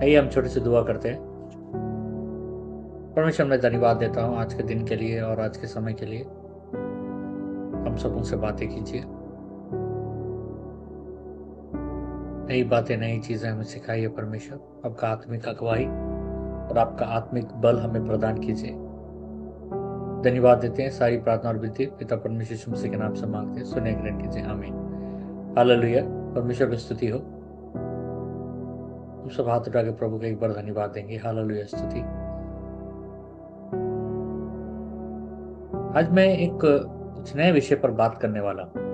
आइए हम छोटी सी दुआ करते हैं। परमेश्वर, मैं धन्यवाद देता हूँ आज के दिन के लिए और आज के समय के लिए। हम सबों से बातें कीजिए, नई बातें, नई चीजें हमें सिखाइए परमेश्वर। आपका आत्मिक अगुवाई और आपका आत्मिक बल हमें प्रदान कीजिए। धन्यवाद देते हैं। सारी प्रार्थना और विनती पिता परमेश्वर यीशु मसीह के नाम से मांगते हैं, सुने ग्रहण कीजिए, आमीन। हालेलुया। परमेश्वर की स्तुति हो। हम सब हाथ उठा के प्रभु का एक बार धन्यवाद देंगे। हालेलुया, स्तुति। आज मैं एक कुछ नए विषय पर बात करने वाला हूं।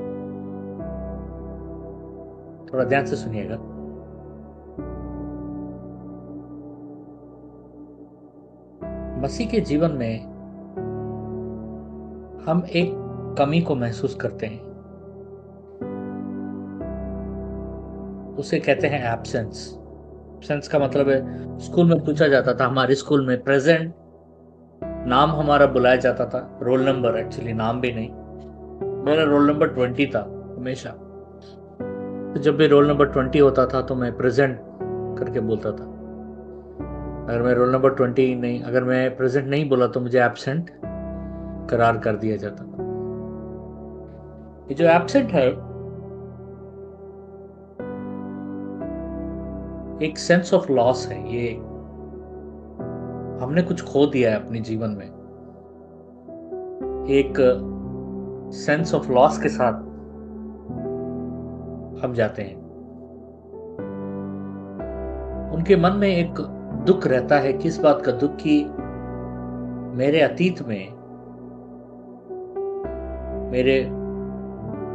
थोड़ा ध्यान से सुनिएगा। मसीह के जीवन में हम एक कमी को महसूस करते हैं, उसे कहते हैं एब्सेंस। एब्सेंस का मतलब है, स्कूल में पूछा जाता था, हमारे स्कूल में प्रेजेंट नाम हमारा बुलाया जाता था, रोल नंबर, एक्चुअली नाम भी नहीं। मेरा रोल नंबर 20 था हमेशा। तो जब भी रोल नंबर 20 होता था तो मैं प्रेजेंट करके बोलता था। अगर मैं रोल नंबर 20 नहीं, अगर मैं प्रेजेंट नहीं बोला तो मुझे एब्सेंट करार कर दिया जाता था। ये जो एब्सेंट है, एक सेंस ऑफ लॉस है। ये हमने कुछ खो दिया है अपने जीवन में। एक सेंस ऑफ लॉस के साथ हम जाते हैं। उनके मन में एक दुख रहता है। किस बात का दुख? कि मेरे अतीत में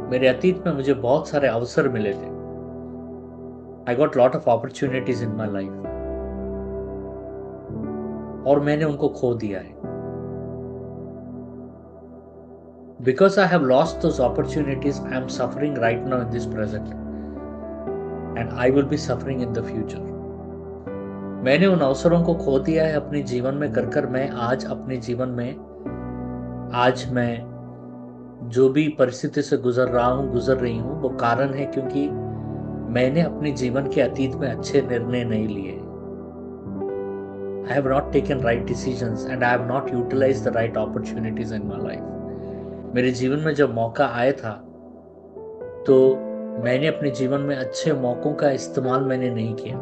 मेरे अतीत में मुझे बहुत सारे अवसर मिले थे। I got lot of opportunities in my life, और मैंने उनको खो दिया है। Because I have lost those opportunities, I am suffering right now in this present, and I will be suffering in the future. मैंने उन अवसरों को खो दिया है अपने जीवन में कर मैं आज अपने जीवन में, आज मैं जो भी परिस्थिति से गुजर रही हूं, वो कारण है क्योंकि मैंने अपने जीवन के अतीत में अच्छे निर्णय नहीं लिए। I have not taken right decisions and I have not utilized the right opportunities in my life. मेरे जीवन में जब मौका आया था तो मैंने अपने जीवन में अच्छे मौकों का इस्तेमाल मैंने नहीं किया।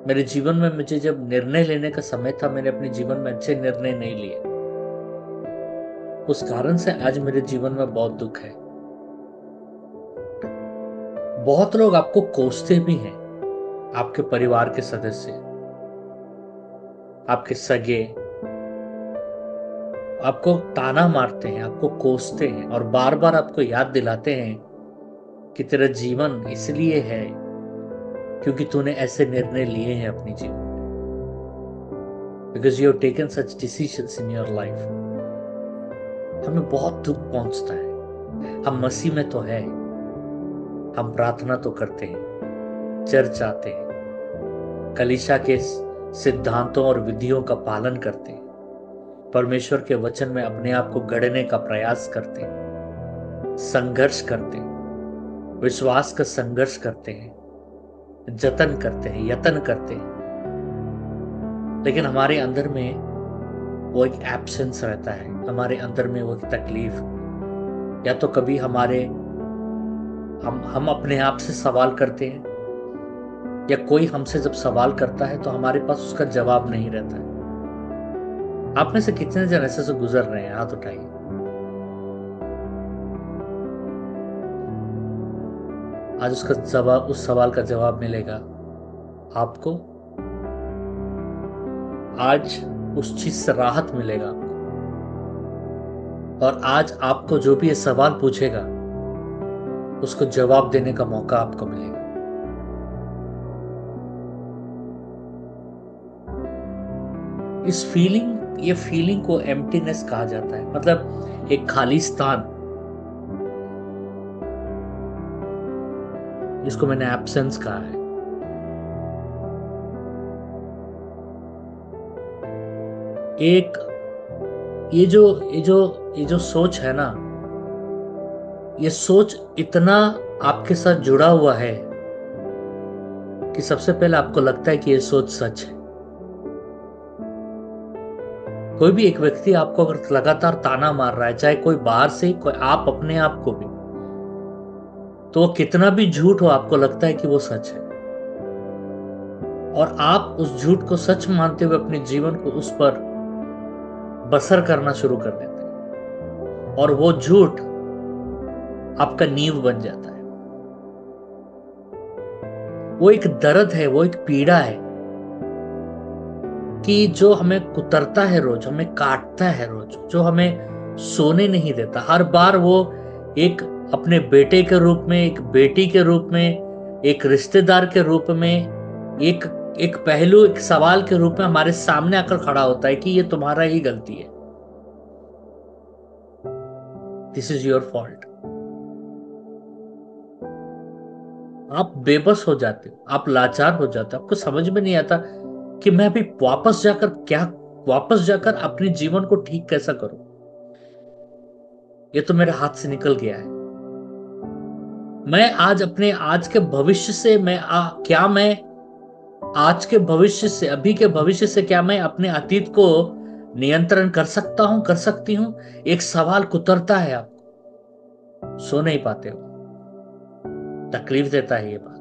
मेरे जीवन में मुझे जब निर्णय लेने का समय था, मैंने अपने जीवन में अच्छे निर्णय नहीं लिए। उस कारण से आज मेरे जीवन में बहुत दुख है। बहुत लोग आपको कोसते भी हैं, आपके परिवार के सदस्य, आपके सगे आपको ताना मारते हैं, आपको कोसते हैं और बार बार आपको याद दिलाते हैं कि तेरा जीवन इसलिए है क्योंकि तूने ऐसे निर्णय लिए हैं अपनी जीवन में, because you have taken such decisions in your life. हमें बहुत दुख पहुंचता है। हम मसीह में तो है, हम प्रार्थना तो करते हैं, चर्च आते हैं, कलीसिया के सिद्धांतों और विधियों का पालन करते हैं, परमेश्वर के वचन में अपने आप को गढ़ने का प्रयास करते हैं, संघर्ष करते हैं, विश्वास का संघर्ष करते हैं, जतन करते हैं, यत्न करते हैं। लेकिन हमारे अंदर में वो एक एब्सेंस रहता है, हमारे अंदर में वो एक तकलीफ। या तो कभी हम अपने आप से सवाल करते हैं, या कोई हमसे जब सवाल करता है तो हमारे पास उसका जवाब नहीं रहता है। आप में से कितने जन ऐसे से गुजर रहे हैं? हाथ उठाइए। आज उसका जवाब, उस सवाल का जवाब मिलेगा आपको। आज उस चीज से राहत मिलेगा आपको, और आज आपको जो भी ये सवाल पूछेगा उसको जवाब देने का मौका आपको मिलेगा। ये फीलिंग को एम्प्टीनेस कहा जाता है, मतलब एक खाली स्थान, जिसको मैंने एब्सेंस कहा है। एक ये जो सोच है ना, ये सोच इतना आपके साथ जुड़ा हुआ है कि सबसे पहले आपको लगता है कि ये सोच सच है। कोई भी एक व्यक्ति आपको अगर लगातार ताना मार रहा है, चाहे कोई बाहर से, कोई आप अपने आप को भी, तो कितना भी झूठ हो आपको लगता है कि वो सच है, और आप उस झूठ को सच मानते हुए अपने जीवन को उस पर बसर करना शुरू कर देते हैं, और वो झूठ आपका नींव बन जाता है। वो एक दर्द है, वो एक पीड़ा है कि जो हमें कुतरता है रोज, हमें काटता है रोज, जो हमें सोने नहीं देता। हर बार वो एक अपने बेटे के रूप में, एक बेटी के रूप में, एक रिश्तेदार के रूप में, एक पहलू, एक सवाल के रूप में हमारे सामने आकर खड़ा होता है कि ये तुम्हारा ही गलती है, दिस इज योर फॉल्ट। आप बेबस हो जाते हो, आप लाचार हो जाते हो, आपको समझ में नहीं आता कि मैं अभी वापस जाकर अपने जीवन को ठीक कैसा करूं। ये तो मेरे हाथ से निकल गया है। मैं आज अपने आज के भविष्य से क्या मैं आज के भविष्य से, अभी के भविष्य से क्या मैं अपने अतीत को नियंत्रण कर सकता हूं, कर सकती हूं? एक सवाल कुतरता है, आपको सो नहीं पाते हो, तकलीफ देता है ये बात।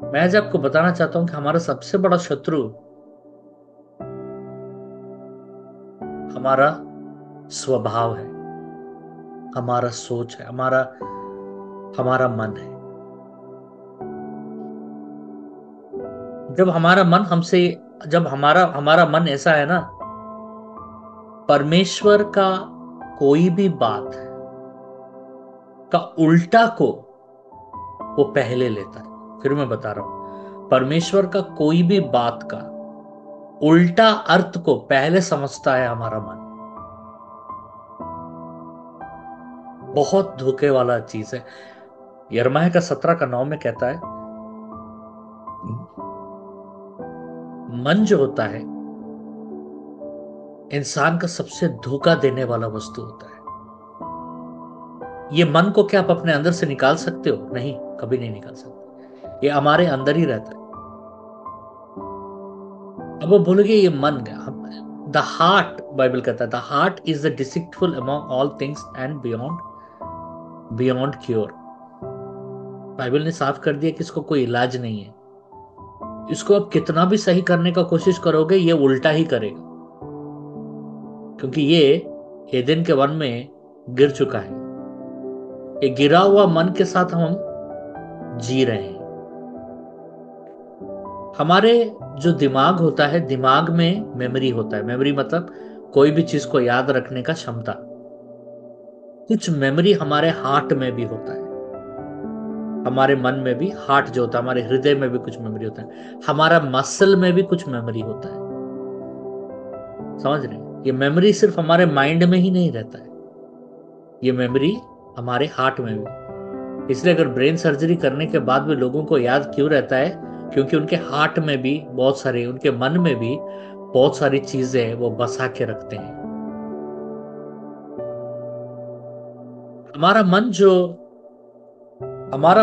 मैं आज आपको बताना चाहता हूं कि हमारा सबसे बड़ा शत्रु हमारा स्वभाव है, हमारा सोच है, हमारा मन है। जब हमारा मन ऐसा है ना, परमेश्वर का कोई भी बात का उल्टा को वो पहले लेता है। फिर मैं बता रहा हूं, परमेश्वर का कोई भी बात का उल्टा अर्थ को पहले समझता है हमारा मन। बहुत धोखे वाला चीज है। यिर्मयाह का 17:9 में कहता है, मन जो होता है इंसान का सबसे धोखा देने वाला वस्तु होता है। ये मन को क्या आप अपने अंदर से निकाल सकते हो? नहीं, कभी नहीं निकाल सकते। ये हमारे अंदर ही रहता है। अब वो बोलोगे ये मन गया। द हार्ट, बाइबल कहता है, the heart is the deceitful among all things and beyond cure. Bible ने साफ कर दिया कि इसको कोई इलाज नहीं है। इसको आप कितना भी सही करने का कोशिश करोगे, ये उल्टा ही करेगा, क्योंकि ये एदेन के वन में गिर चुका है। ये गिरा हुआ मन के साथ हम जी रहे हैं। हमारे जो दिमाग होता है, दिमाग में मेमोरी होता है। मेमोरी मतलब कोई भी चीज को याद रखने का क्षमता। कुछ मेमोरी हमारे हार्ट में भी होता है, हमारे मन में भी। हार्ट जो होता है, हमारे हृदय में भी कुछ मेमोरी होता है। हमारा मसल में भी कुछ मेमोरी होता है। समझ रहे हैं? ये मेमोरी सिर्फ हमारे माइंड में ही नहीं रहता है, ये मेमोरी हमारे हार्ट में भी। इसलिए अगर ब्रेन सर्जरी करने के बाद भी लोगों को याद क्यों रहता है? क्योंकि उनके हार्ट में भी बहुत सारे, उनके मन में भी बहुत सारी चीजें वो बसा के रखते हैं। हमारा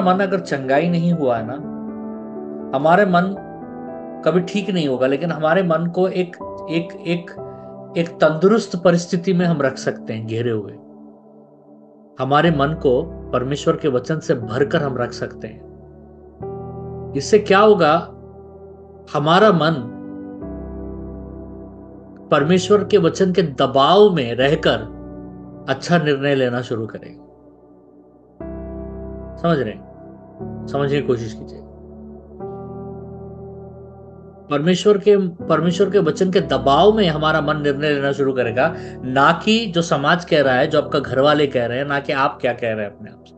मन अगर चंगाई नहीं हुआ है ना, हमारे मन कभी ठीक नहीं होगा। लेकिन हमारे मन को एक एक एक एक तंदुरुस्त परिस्थिति में हम रख सकते हैं, घेरे हुए। हमारे मन को परमेश्वर के वचन से भरकर हम रख सकते हैं। इससे क्या होगा? हमारा मन परमेश्वर के वचन के दबाव में रहकर अच्छा निर्णय लेना शुरू करेगा। समझ रहे हैं? समझने की कोशिश कीजिए। परमेश्वर के वचन के दबाव में हमारा मन निर्णय लेना शुरू करेगा, ना कि जो समाज कह रहा है, जो आपका घर वाले कह रहे हैं, ना कि आप क्या कह रहे हैं अपने आप से।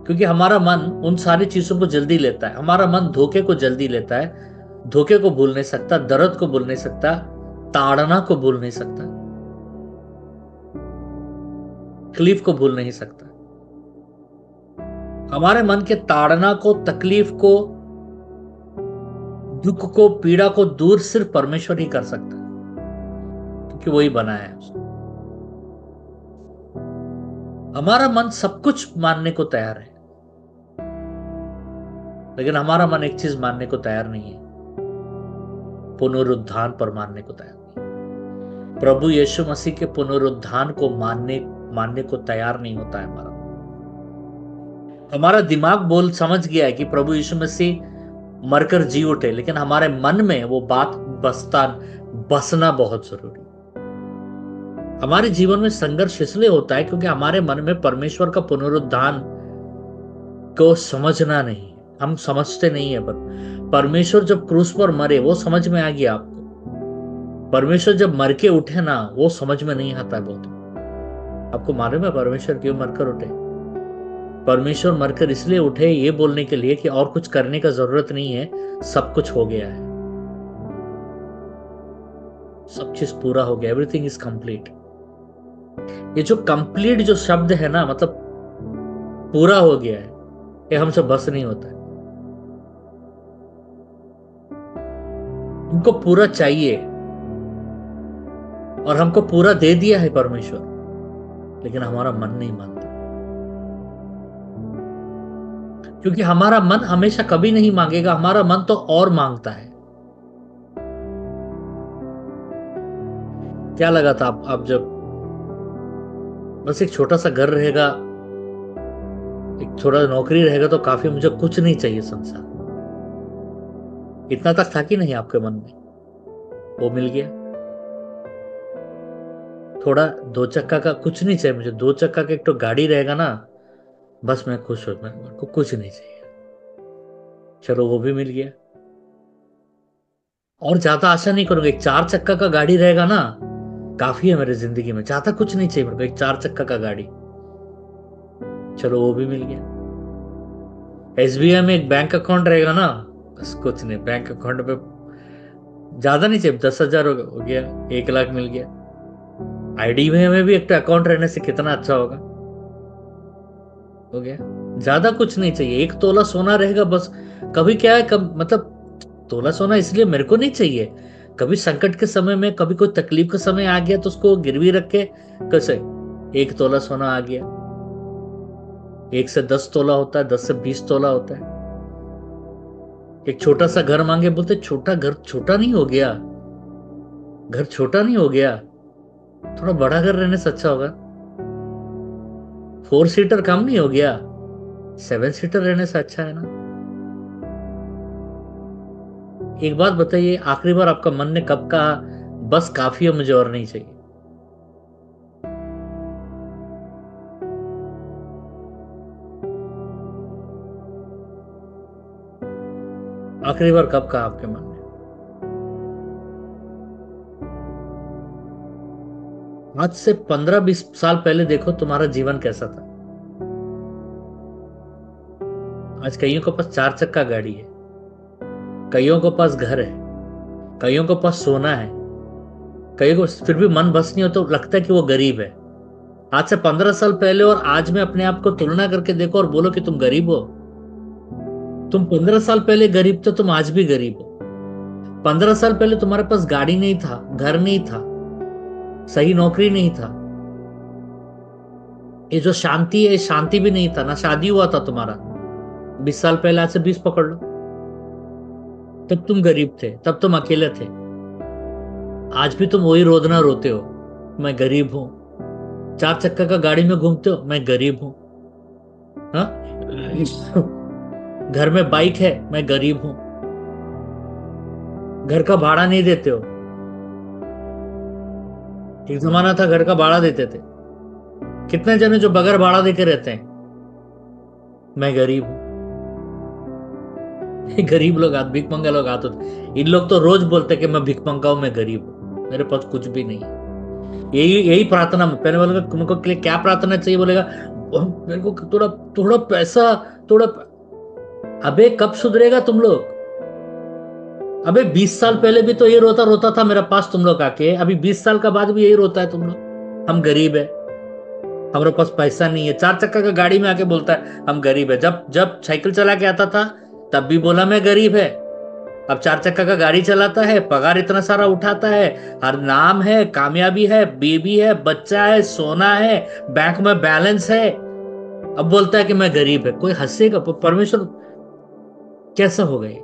क्योंकि हमारा मन उन सारी चीजों को जल्दी लेता है। हमारा मन धोखे को जल्दी लेता है। धोखे को भूल नहीं सकता, दर्द को भूल नहीं सकता, ताड़ना को भूल नहीं सकता, तकलीफ को भूल नहीं सकता। हमारे मन के ताड़ना को, तकलीफ को, दुख को, पीड़ा को दूर सिर्फ परमेश्वर ही कर सकता है। क्योंकि क्योंकि वही बनाया है उसने। हमारा मन सब कुछ मानने को तैयार है, लेकिन हमारा मन एक चीज मानने को तैयार नहीं है, पुनरुत्थान पर मानने को तैयार नहीं। प्रभु यीशु मसीह के पुनरुत्थान को मानने को तैयार नहीं होता है हमारा। हमारा दिमाग समझ गया है कि प्रभु यीशु मसीह मरकर जी उठे, लेकिन हमारे मन में वो बात बसना बहुत जरूरी है। हमारे जीवन में संघर्ष इसलिए होता है क्योंकि हमारे मन में परमेश्वर का पुनरुत्थान को समझना नहीं है, हम समझते नहीं है। पर परमेश्वर जब क्रूस पर मरे वो समझ में आ गया आपको, परमेश्वर जब मर के उठे ना वो समझ में नहीं आता है बहुत। आपको मालूम है परमेश्वर क्यों मरकर उठे? परमेश्वर मरकर इसलिए उठे ये बोलने के लिए कि और कुछ करने का जरूरत नहीं है, सब कुछ हो गया है, सब चीज पूरा हो गया, एवरीथिंग इज कंप्लीट। ये जो कंप्लीट जो शब्द है ना, मतलब पूरा हो गया है, ये हमसे बस नहीं होता है। हमको पूरा चाहिए और हमको पूरा दे दिया है परमेश्वर, लेकिन हमारा मन नहीं मानता, क्योंकि हमारा मन हमेशा कभी नहीं मांगेगा, हमारा मन तो और मांगता है। क्या लगा था आप जब बस एक छोटा सा घर रहेगा, एक छोटा नौकरी रहेगा तो काफी, मुझे कुछ नहीं चाहिए संसार, इतना तक था कि नहीं आपके मन में? वो मिल गया। थोड़ा 2 चक्का का कुछ नहीं चाहिए मुझे, 2 चक्का का एक तो गाड़ी रहेगा ना, बस मैं खुश हूं, मेरे को कुछ नहीं चाहिए। चलो वो भी मिल गया। और ज्यादा आशा नहीं करूंगा, एक 4 चक्का का गाड़ी रहेगा ना, काफी है मेरी जिंदगी में, ज्यादा कुछ नहीं चाहिए मेरे को, एक 4 चक्का का गाड़ी। चलो वो भी मिल गया। एसबीआई में एक बैंक अकाउंट रहेगा ना, बस कुछ नहीं, बैंक अकाउंट पे ज्यादा नहीं चाहिए, 10,000 हो गया, 1 लाख मिल गया। आईडी में भी एक अकाउंट रहने से कितना अच्छा होगा, हो गया। ज्यादा कुछ नहीं चाहिए, 1 तोला सोना रहेगा बस। कभी क्या है, मतलब तोला सोना इसलिए मेरे को नहीं चाहिए, कभी संकट के समय में, कभी कोई तकलीफ का समय आ गया तो उसको गिरवी रख के कैसे 1 तोला सोना आ गया। 1 से 10 तोला होता है, 10 से 20 तोला होता है। एक छोटा सा घर मांगे, बोलते छोटा घर छोटा नहीं हो गया, घर छोटा नहीं हो गया, थोड़ा बड़ा घर रहने से अच्छा होगा। 4 सीटर कम नहीं हो गया, 7 सीटर रहने से अच्छा है ना। एक बात बताइए, आखिरी बार आपका मन ने कब कहा बस काफी है, मुझे और नहीं चाहिए? आखिरी बार कब कहा आपके मन ने? आज से 15-20 साल पहले देखो तुम्हारा जीवन कैसा था। आज कईयों के पास 4 चक्का गाड़ी है, कईयों के पास घर है, कईयों के पास सोना है, कईयों को फिर भी मन बस नहीं होता, तो लगता है कि वो गरीब है। आज से 15 साल पहले और आज में अपने आप को तुलना करके देखो और बोलो कि तुम गरीब हो। तुम 15 साल पहले गरीब थे, तुम आज भी गरीब हो। 15 साल पहले तुम्हारे पास गाड़ी नहीं था, घर नहीं था, सही नौकरी नहीं था, ये जो शांति है शांति भी नहीं था, ना शादी हुआ था तुम्हारा। 20 साल पहले, आज से 20 पकड़ लो, तब तुम गरीब थे, तब तुम अकेले थे। आज भी तुम वही रोदना रोते हो, मैं गरीब हूं। 4 चक्का का गाड़ी में घूमते हो, मैं गरीब हूं। हाँ? घर में बाइक है, मैं गरीब हूं। घर का भाड़ा नहीं देते हो, एक जमाना था घर का भाड़ा देते थे। कितने जने जो बगैर भाड़ा देके रहते हैं, मैं गरीब हूं। गरीब लोग भीख मंगा लोग आते थे, इन लोग तो रोज बोलते कि मैं भीख मंगा हूं, मैं गरीब हूं, मेरे पास कुछ भी नहीं है। यही प्रार्थना में पहले बोलेगा तुमको के लिए क्या प्रार्थना चाहिए, बोलेगा मेरे को थोड़ा थोड़ा पैसा, थोड़ा। अबे कब सुधरेगा तुम लोग? अबे 20 साल पहले भी तो ये रोता रोता था मेरे पास तुम लोग आके, अभी 20 साल का बाद भी यही रोता है तुम लोग, हम गरीब है, हमारे पास पैसा नहीं है। 4 चक्का का गाड़ी में आके बोलता है हम गरीब है। जब जब साइकिल चला के आता था तब भी बोला मैं गरीब है, अब 4 चक्का का गाड़ी चलाता है, पगार इतना सारा उठाता है, हर नाम है, कामयाबी है, बीबी है, बच्चा है, सोना है, बैंक में बैलेंस है। अब बोलता है कि मैं गरीब है, कोई हंसेगा? परमेश्वर कैसा हो गए?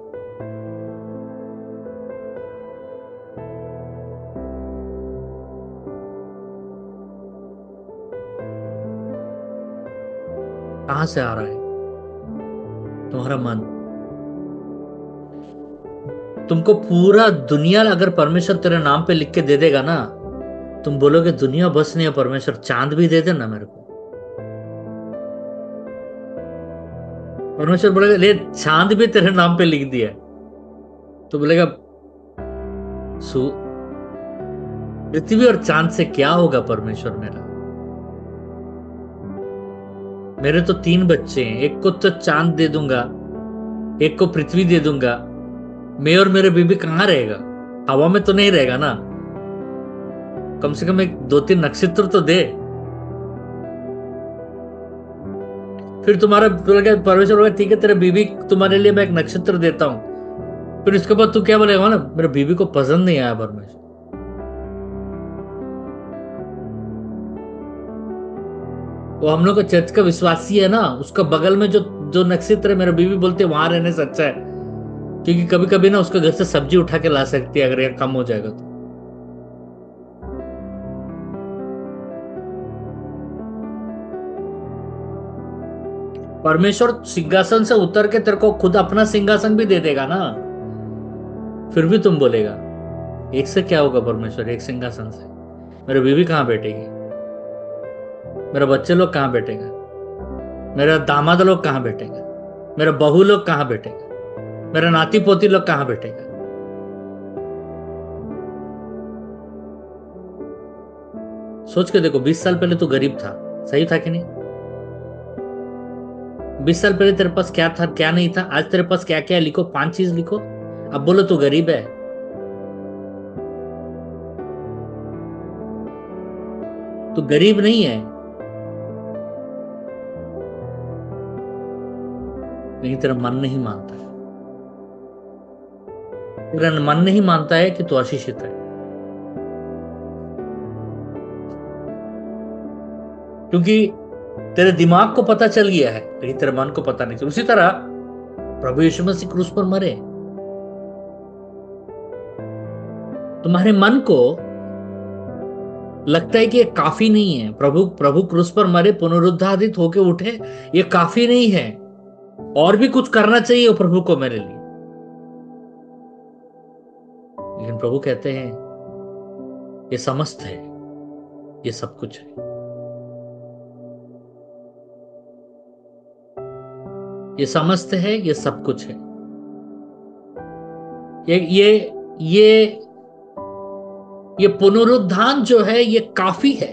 कहां से आ रहा है? तुम्हारा मन। तुमको पूरा दुनिया अगर परमेश्वर तेरे नाम पे लिख के दे देगा ना, तुम बोलोगे दुनिया बस नहीं है, परमेश्वर चांद भी दे देना मेरे को। परमेश्वर बोलेगा ले चांद भी तेरे नाम पे लिख दिया है। तो बोलेगा सु पृथ्वी और चांद से क्या होगा परमेश्वर मेरा? मेरे तो 3 बच्चे हैं, एक को तो चांद दे दूंगा, एक को पृथ्वी दे दूंगा, मैं और मेरे बीबी कहाँ रहेगा? हवा में तो नहीं रहेगा ना? कम से कम एक 2-3 नक्षत्र तो दे। फिर तुम्हारा बोलेगा परमेश्वर बोलेगा ठीक है, तेरे बीबी तुम्हारे लिए मैं एक नक्षत्र देता हूं। फिर उसके बाद तू क्या बोलेगा ना, मेरे बीबी को पसंद नहीं आया परमेश्वर। वो हम लोग का चर्च का विश्वासी है ना, उसका बगल में जो जो नक्षत्र है, मेरे बीबी बोलते वहां रहने से अच्छा है, क्योंकि कभी कभी ना उसके घर से सब्जी उठा के ला सकती है अगर ये कम हो जाएगा तो। परमेश्वर सिंहासन से उतर के तेरे को खुद अपना सिंहासन भी दे देगा ना, फिर भी तुम बोलेगा एक से क्या होगा परमेश्वर, एक सिंहासन से मेरे बीवी कहाँ बैठेगी, मेरे बच्चे लोग कहाँ बैठेगा, मेरा दामाद लोग कहाँ बैठेगा, मेरा बहू लोग कहाँ बैठेगा, मेरा नाती पोती लोग कहाँ बैठेगा? सोच के देखो, 20 साल पहले तू गरीब था, सही था कि नहीं? 20 साल पहले तेरे पास क्या था क्या नहीं था, आज तेरे पास क्या क्या है, लिखो 5 चीज लिखो। अब बोलो तू गरीब है। तू गरीब नहीं है, लेकिन तेरा मन नहीं मानता है। तेरा मन नहीं मानता है कि तू आशीषित है, क्योंकि तेरे दिमाग को पता चल गया है लेकिन तेरे मन को पता नहीं चल। उसी तरह प्रभु यीशु मसीह क्रूस पर मरे, तुम्हारे मन को लगता है कि ये काफी नहीं है, प्रभु प्रभु क्रूस पर मरे, पुनरुत्थित होके उठे, ये काफी नहीं है, और भी कुछ करना चाहिए प्रभु को मेरे लिए। लेकिन प्रभु कहते हैं ये समस्त है, ये सब कुछ है, ये समस्त है, ये सब कुछ है। ये ये पुनरुत्थान जो है ये काफी है।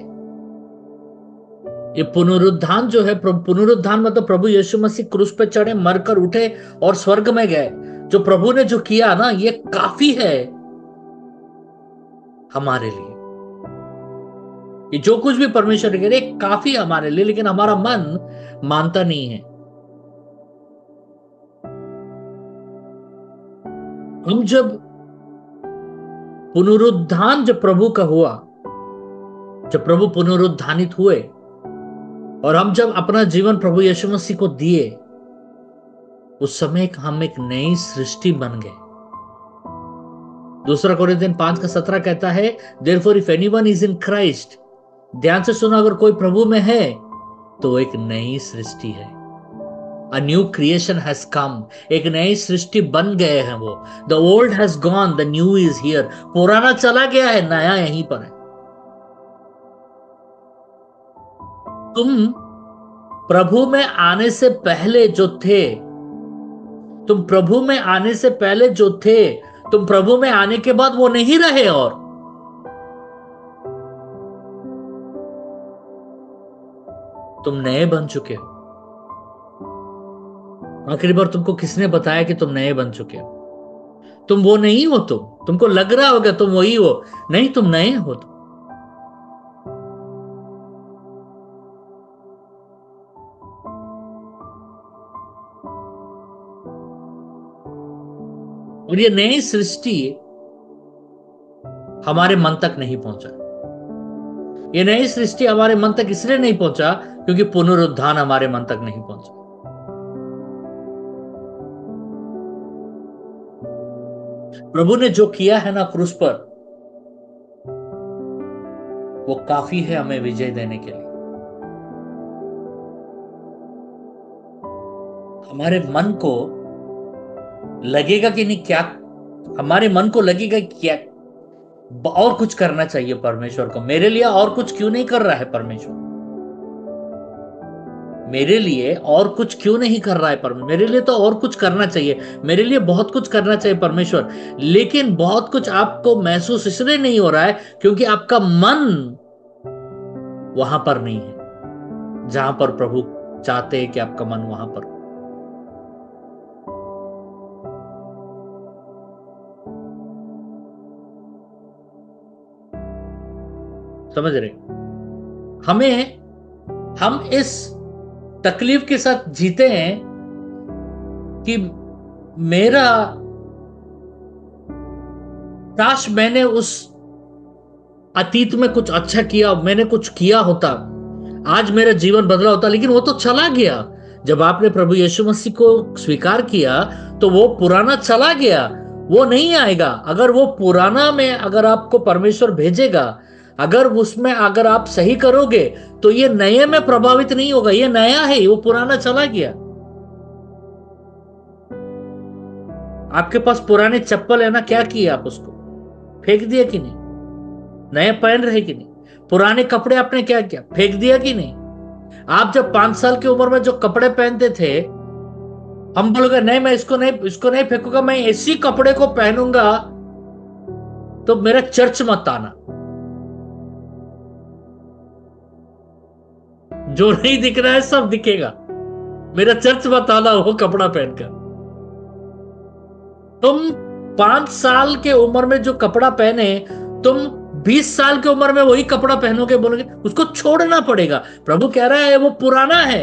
ये पुनरुत्थान जो है, पुनरुत्थान मतलब प्रभु यीशु मसीह क्रूस पे चढ़े, मरकर उठे और स्वर्ग में गए। जो प्रभु ने जो किया ना, ये काफी है हमारे लिए। ये जो कुछ भी परमेश्वर करे काफी है हमारे लिए, लेकिन हमारा मन मानता नहीं है। हम जब पुनरुत्थान जब प्रभु का हुआ, जब प्रभु पुनरुत्थानित हुए और हम जब अपना जीवन प्रभु यीशु मसीह को दिए, उस समय हम एक नई सृष्टि बन गए। दूसरा कोरिन्थियन 5:17 कहता है, therefore if anyone is in Christ, ध्यान से सुनो, अगर कोई प्रभु में है तो एक नई सृष्टि है। A new creation has come, एक नई सृष्टि बन गए हैं वो। The old has gone, the new is here, पुराना चला गया है, नया यहीं पर है। तुम प्रभु में आने से पहले जो थे, तुम प्रभु में आने से पहले जो थे, तुम प्रभु में आने के बाद वो नहीं रहे, और तुम नए बन चुके हो। आखिरी बार तुमको किसने बताया कि तुम नए बन चुके हो? तुम वो नहीं हो, तुमको लग रहा होगा तुम वही हो, नहीं, तुम नए हो। और ये नई सृष्टि हमारे मन तक नहीं पहुंचा। ये नई सृष्टि हमारे मन तक इसलिए नहीं पहुंचा क्योंकि पुनरुत्थान हमारे मन तक नहीं पहुंचा। प्रभु ने जो किया है ना क्रूस पर, वो काफी है हमें विजय देने के लिए। हमारे मन को लगेगा कि नहीं, क्या हमारे मन को लगेगा क्या और कुछ करना चाहिए परमेश्वर को, मेरे लिए और कुछ क्यों नहीं कर रहा है परमेश्वर, मेरे लिए और कुछ क्यों नहीं कर रहा है परमेश्वर, मेरे लिए तो और कुछ करना चाहिए, मेरे लिए बहुत कुछ करना चाहिए परमेश्वर। लेकिन बहुत कुछ आपको महसूस इसलिए नहीं हो रहा है क्योंकि आपका मन वहां पर नहीं है जहां पर प्रभु चाहते हैं कि आपका मन वहां पर। समझ रहे? हम इस तकलीफ के साथ जीते हैं कि मेरा काश मैंने उस अतीत में कुछ अच्छा किया, मैंने कुछ किया होता, आज मेरा जीवन बदला होता। लेकिन वो तो चला गया। जब आपने प्रभु यीशु मसीह को स्वीकार किया तो वो पुराना चला गया, वो नहीं आएगा। अगर वो पुराना में अगर आपको परमेश्वर भेजेगा, अगर उसमें अगर आप सही करोगे तो ये नए में प्रभावित नहीं होगा। ये नया है, वो पुराना चला गया। आपके पास पुराने चप्पल है ना, क्या किया आप उसको फेंक दिया कि नहीं? नए पहन रहे कि नहीं? पुराने कपड़े आपने क्या किया, फेंक दिया कि नहीं? आप जब 5 साल की उम्र में जो कपड़े पहनते थे, हम बोलोगे नहीं मैं इसको नहीं फेंकूंगा, मैं इसी कपड़े को पहनूंगा, तो मेरा चर्च मत आना। जो नहीं दिख रहा है सब दिखेगा, मेरा चर्च मत आना वो कपड़ा पहनकर। तुम 5 साल के उम्र में जो कपड़ा पहने, तुम 20 साल की उम्र में वही कपड़ा पहनोगे, बोलोगे उसको छोड़ना पड़ेगा। प्रभु कह रहा है वो पुराना है,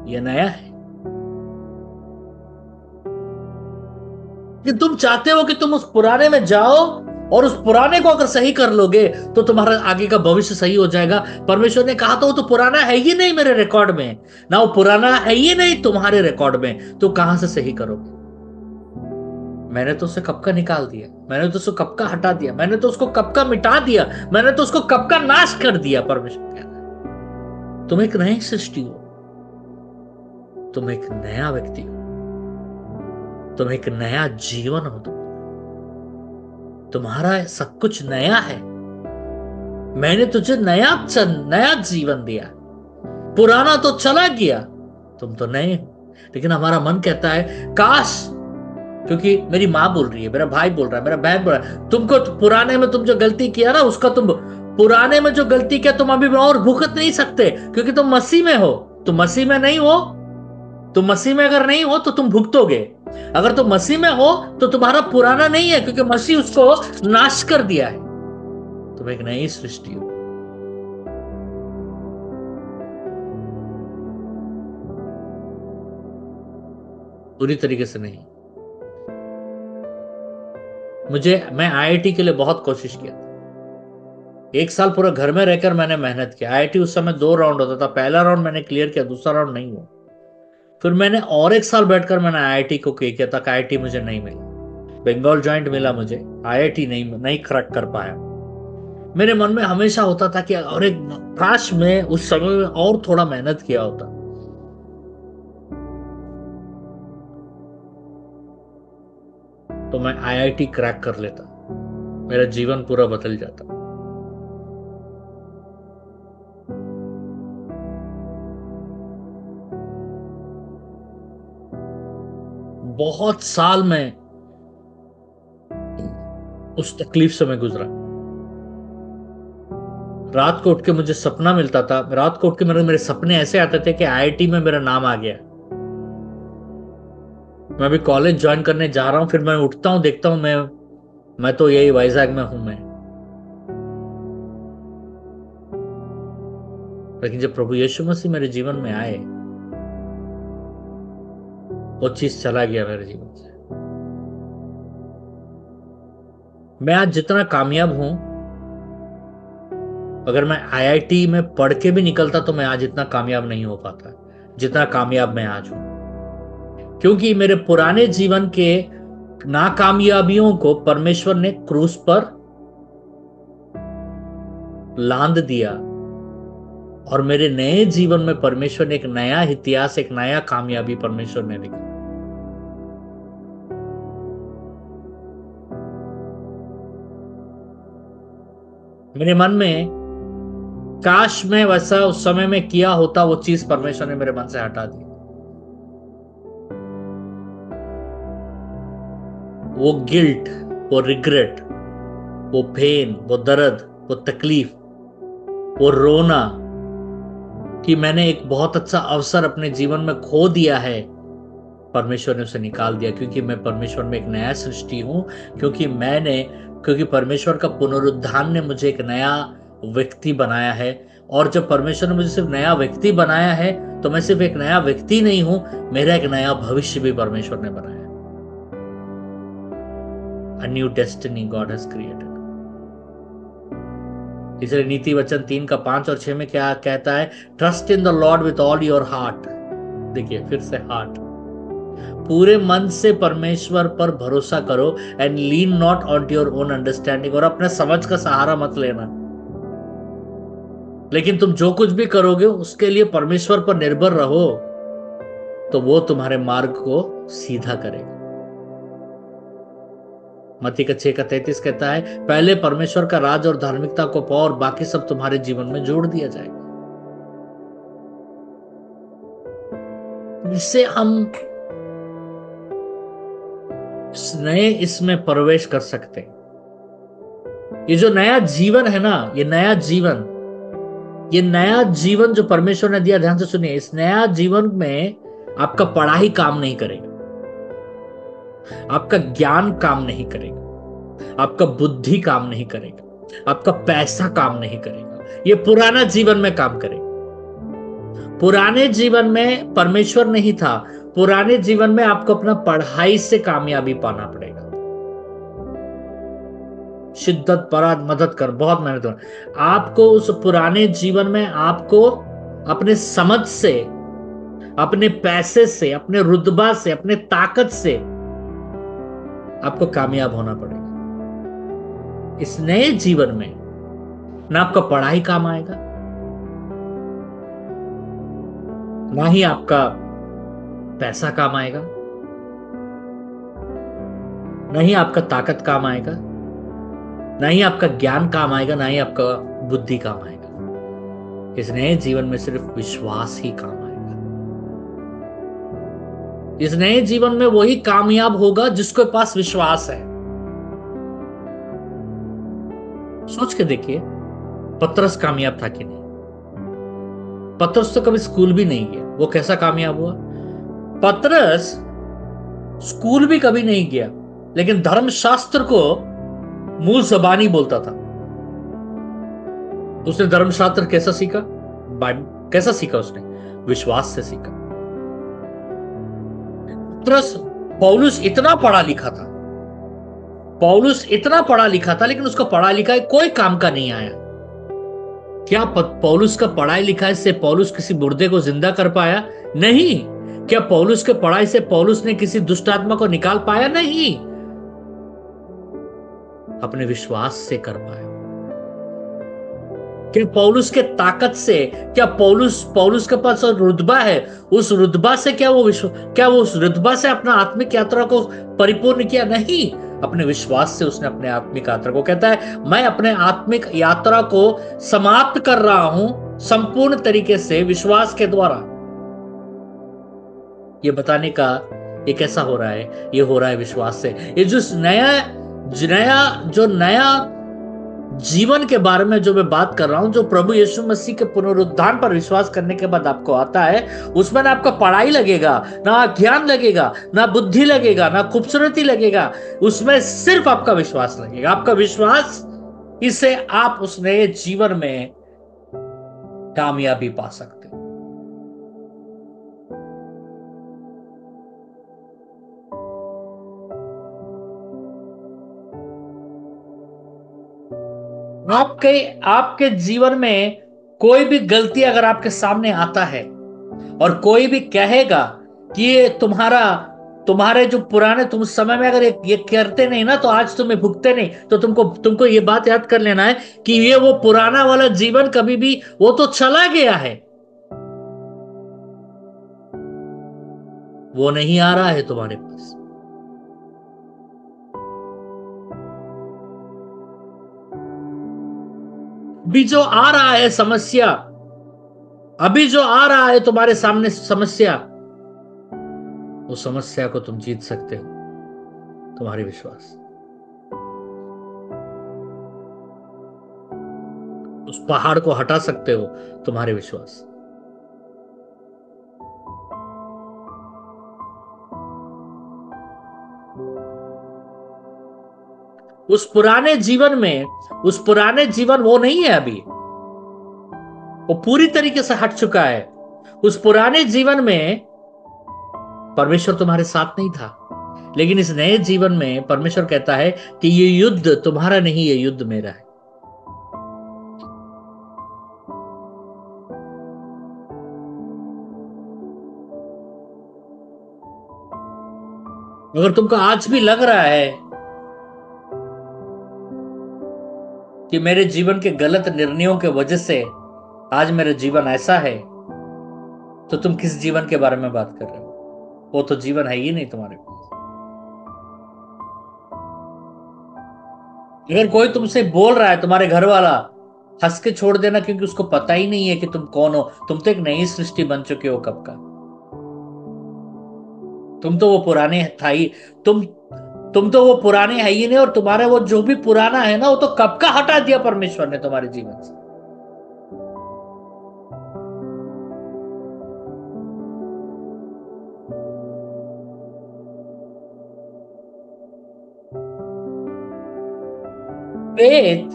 ये नया है। कि तुम चाहते हो कि तुम उस पुराने में जाओ और उस पुराने को अगर सही कर लोगे तो तुम्हारा आगे का भविष्य सही हो जाएगा। परमेश्वर ने कहा तो वो तो पुराना है ही नहीं मेरे रिकॉर्ड में, ना वो पुराना है ही नहीं तुम्हारे रिकॉर्ड में, तो कहां से सही करोगे? मैंने तो उसे कब का निकाल दिया, मैंने तो उसको कब का हटा दिया, मैंने तो उसको कब का मिटा दिया, मैंने तो उसको कब का नाश कर दिया। परमेश्वर कह रहा है तुम एक नई सृष्टि हो, तुम एक नया व्यक्ति हो, तुम एक नया जीवन हो, तुम्हारा सब कुछ नया है। मैंने तुझे नया जीवन दिया, पुराना तो चला गया, तुम तो नए हो। लेकिन हमारा मन कहता है काश, क्योंकि मेरी माँ बोल रही है, मेरा भाई बोल रहा है, मेरा बहन बोल रहा है, तुमको पुराने में तुम जो गलती किया ना, उसका तुम पुराने में जो गलती किया तुम अभी और भुगत नहीं सकते क्योंकि तुम मसीह में हो। तुम मसीह में नहीं हो, तुम मसीह में अगर नहीं हो तो तुम भुगतोगे। अगर तुम मसीह में हो तो तुम्हारा पुराना नहीं है क्योंकि मसीह उसको नाश कर दिया है। तुम एक नई सृष्टि हो। पूरी तरीके से नहीं। मैं आईआईटी के लिए बहुत कोशिश किया था। 1 साल पूरा घर में रहकर मैंने मेहनत किया। आईआईटी उस समय 2 राउंड होता था, पहला राउंड मैंने क्लियर किया, दूसरा राउंड नहीं हुआ। फिर मैंने और 1 साल बैठकर मैंने आईआईटी को किया तक आईआईटी मुझे नहीं मिला। बंगाल जॉइंट मिला मुझे, आईआईटी नहीं क्रैक कर पाया। मेरे मन में हमेशा होता था कि और एक काश में उस समय में और थोड़ा मेहनत किया होता तो मैं आईआईटी क्रैक कर लेता, मेरा जीवन पूरा बदल जाता। बहुत साल में उस तकलीफ से मैं गुजरा। रात को उठ के मुझे सपना मिलता था, रात को उठ के मेरे सपने ऐसे आते थे कि आईआईटी में मेरा नाम आ गया, मैं अभी कॉलेज ज्वाइन करने जा रहा हूं। फिर मैं उठता हूं, देखता हूं मैं तो यही वाइजैक में हूं मैं। लेकिन जब प्रभु यीशु मसीह मेरे जीवन में आए, वो चीज चला गया मेरे जीवन से। मैं आज जितना कामयाब हूं, अगर मैं आईआईटी में पढ़ के भी निकलता तो मैं आज इतना कामयाब नहीं हो पाता जितना कामयाब मैं आज हूं। क्योंकि मेरे पुराने जीवन के नाकामयाबियों को परमेश्वर ने क्रूस पर लांद दिया, और मेरे नए जीवन में परमेश्वर ने एक नया इतिहास, एक नया कामयाबी परमेश्वर ने लिखा। मेरे मन में काश मैं वैसा उस समय में किया होता, वो चीज परमेश्वर ने मेरे मन से हटा दी। वो गिल्ट, वो रिग्रेट, वो पेन, वो दर्द, वो तकलीफ, वो रोना कि मैंने एक बहुत अच्छा अवसर अपने जीवन में खो दिया है, परमेश्वर ने उसे निकाल दिया। क्योंकि मैं परमेश्वर में एक नया सृष्टि हूं, क्योंकि परमेश्वर का पुनरुत्थान ने मुझे एक नया व्यक्ति बनाया है। और जब परमेश्वर ने मुझे सिर्फ नया व्यक्ति बनाया है, तो मैं सिर्फ एक नया व्यक्ति नहीं हूं, मेरा एक नया भविष्य भी परमेश्वर ने बनाया है। A new destiny God has created. इसलिए नीति वचन 3:5 और 6 में क्या कहता है? Trust in the Lord with all your heart. देखिए फिर से हार्ट, पूरे मन से परमेश्वर पर भरोसा करो, and lean not on your own understanding, और अपने समझ का सहारा मत लेना। लेकिन तुम जो कुछ भी करोगे उसके लिए परमेश्वर पर निर्भर रहो, तो वो तुम्हारे मार्ग को सीधा करेगा। मत्ती 6:33 कहता है, पहले परमेश्वर का राज और धार्मिकता को पाओ, और बाकी सब तुम्हारे जीवन में जोड़ दिया जाएगा। इससे हम नए इसमें प्रवेश कर सकते हैं। ये जो नया जीवन है ना, ये नया जीवन जो परमेश्वर ने दिया, ध्यान से सुनिए, इस नया जीवन में आपका पढ़ाई काम नहीं करेगा, आपका ज्ञान काम नहीं करेगा, आपका बुद्धि काम नहीं करेगा, आपका पैसा काम नहीं करेगा। ये पुराना जीवन में काम करेगा। पुराने जीवन में परमेश्वर नहीं था, पुराने जीवन में आपको अपना पढ़ाई से कामयाबी पाना पड़ेगा। शिद्दत, पराद, मदद कर, बहुत मेहनत कर। आपको उस पुराने जीवन में आपको अपने समझ से, अपने पैसे से, अपने रुतबा से, अपने ताकत से आपको कामयाब होना पड़ेगा। इस नए जीवन में ना आपका पढ़ाई काम आएगा, ना ही आपका पैसा काम आएगा, ना ही आपका ताकत काम आएगा, ना ही आपका ज्ञान काम आएगा, ना ही आपका बुद्धि काम आएगा। इस नए जीवन में सिर्फ विश्वास ही काम आएगा। इस नए जीवन में वही कामयाब होगा जिसके पास विश्वास है। सोच के देखिए, पतरस कामयाब था कि नहीं? पतरस तो कभी स्कूल भी नहीं गया, वो कैसा कामयाब हुआ? पतरस स्कूल भी कभी नहीं गया, लेकिन धर्मशास्त्र को मुंह जबानी बोलता था। उसने धर्मशास्त्र कैसा सीखा? कैसा सीखा उसने? विश्वास से सीखा। पतरस, पौलुस इतना पढ़ा लिखा था, लेकिन उसका पढ़ा लिखा कोई काम का नहीं आया। क्या पौलुस का पढ़ाई लिखाई से पौलुस किसी मुर्दे को जिंदा कर पाया? नहीं। क्या पौलुस के पढ़ाई से पौलुस ने किसी दुष्ट आत्मा को निकाल पाया? नहीं। अपने विश्वास से कर पाया। क्या पौलुस के ताकत से, क्या पौलुस के पास रुतबा है, उस रुतबा से क्या वो उस रुतबा से अपना आत्मिक यात्रा को परिपूर्ण किया? नहीं। अपने विश्वास से उसने अपने आत्मिक यात्रा को, कहता है, मैं अपने आत्मिक यात्रा को समाप्त कर रहा हूं संपूर्ण तरीके से विश्वास के द्वारा। ये बताने का ये कैसा हो रहा है? ये हो रहा है विश्वास से। ये जो नया जीवन के बारे में जो मैं बात कर रहा हूं, जो प्रभु यीशु मसीह के पुनरुत्थान पर विश्वास करने के बाद आपको आता है, उसमें ना आपका पढ़ाई लगेगा, ना ज्ञान लगेगा, ना बुद्धि लगेगा, ना खूबसूरती लगेगा, उसमें सिर्फ आपका विश्वास लगेगा। आपका विश्वास, इससे आप उस नए जीवन में कामयाबी पा सकते हो। आपके आपके जीवन में कोई भी गलती अगर आपके सामने आता है और कोई भी कहेगा कि ये तुम्हारे जो पुराने तुम उस समय में अगर ये करते नहीं ना तो आज तुम्हें भुगते नहीं, तो तुमको तुमको ये बात याद कर लेना है कि ये वो पुराना वाला जीवन कभी भी वो तो चला गया है, वो नहीं आ रहा है तुम्हारे पास। अभी जो आ रहा है समस्या, अभी जो आ रहा है तुम्हारे सामने समस्या, उस समस्या को तुम जीत सकते हो, तुम्हारे विश्वास। उस पहाड़ को हटा सकते हो, तुम्हारे विश्वास। उस पुराने जीवन में, उस पुराने जीवन वो नहीं है अभी, वो पूरी तरीके से हट चुका है। उस पुराने जीवन में परमेश्वर तुम्हारे साथ नहीं था, लेकिन इस नए जीवन में परमेश्वर कहता है कि ये युद्ध तुम्हारा नहीं, ये युद्ध मेरा है। अगर तुमको आज भी लग रहा है कि मेरे जीवन के गलत निर्णयों के वजह से आज मेरा जीवन ऐसा है, तो तुम किस जीवन के बारे में बात कर रहे हो? वो तो जीवन है ही नहीं तुम्हारे पास। अगर कोई तुमसे बोल रहा है, तुम्हारे घर वाला, हंस के छोड़ देना, क्योंकि उसको पता ही नहीं है कि तुम कौन हो। तुम तो एक नई सृष्टि बन चुके हो कब का। तुम तो वो पुराने था ही, तुम तो वो पुराने है ही नहीं, और तुम्हारा वो जो भी पुराना है ना वो तो कब का हटा दिया परमेश्वर ने तुम्हारे जीवन से। Faith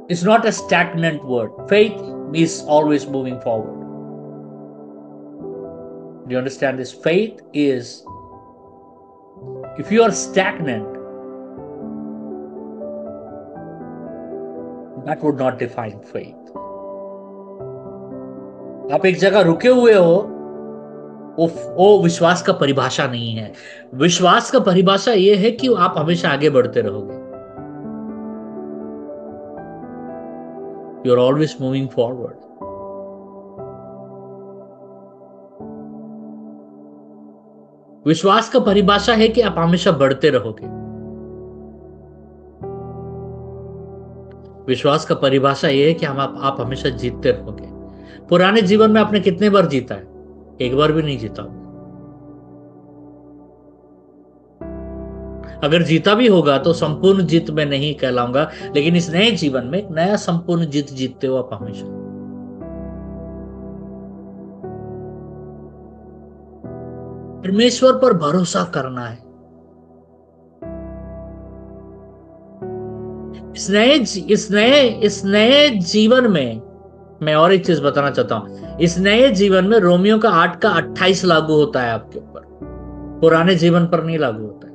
is not a stagnant word. Faith is always moving forward. Do you understand this? Faith is, if you are stagnant, that would not define faith. आप एक जगह रुके हुए हो, वो विश्वास का परिभाषा नहीं है। विश्वास का परिभाषा ये है कि आप हमेशा आगे बढ़ते रहोगे। You are always moving forward. विश्वास का परिभाषा है कि आप हमेशा बढ़ते रहोगे। विश्वास का परिभाषा यह है कि आप हमेशा जीतते रहोगे। पुराने जीवन में आपने कितने बार जीता है? एक बार भी नहीं जीता। अगर जीता भी होगा तो संपूर्ण जीत में नहीं कहलाऊंगा, लेकिन इस नए जीवन में एक नया संपूर्ण जीत जीतते हो आप हमेशा। परमेश्वर पर भरोसा करना है। इस नए जीवन में मैं और एक चीज बताना चाहता हूं। इस नए जीवन में रोमियो का 8 का 28 लागू होता है आपके ऊपर, पुराने जीवन पर नहीं लागू होता है।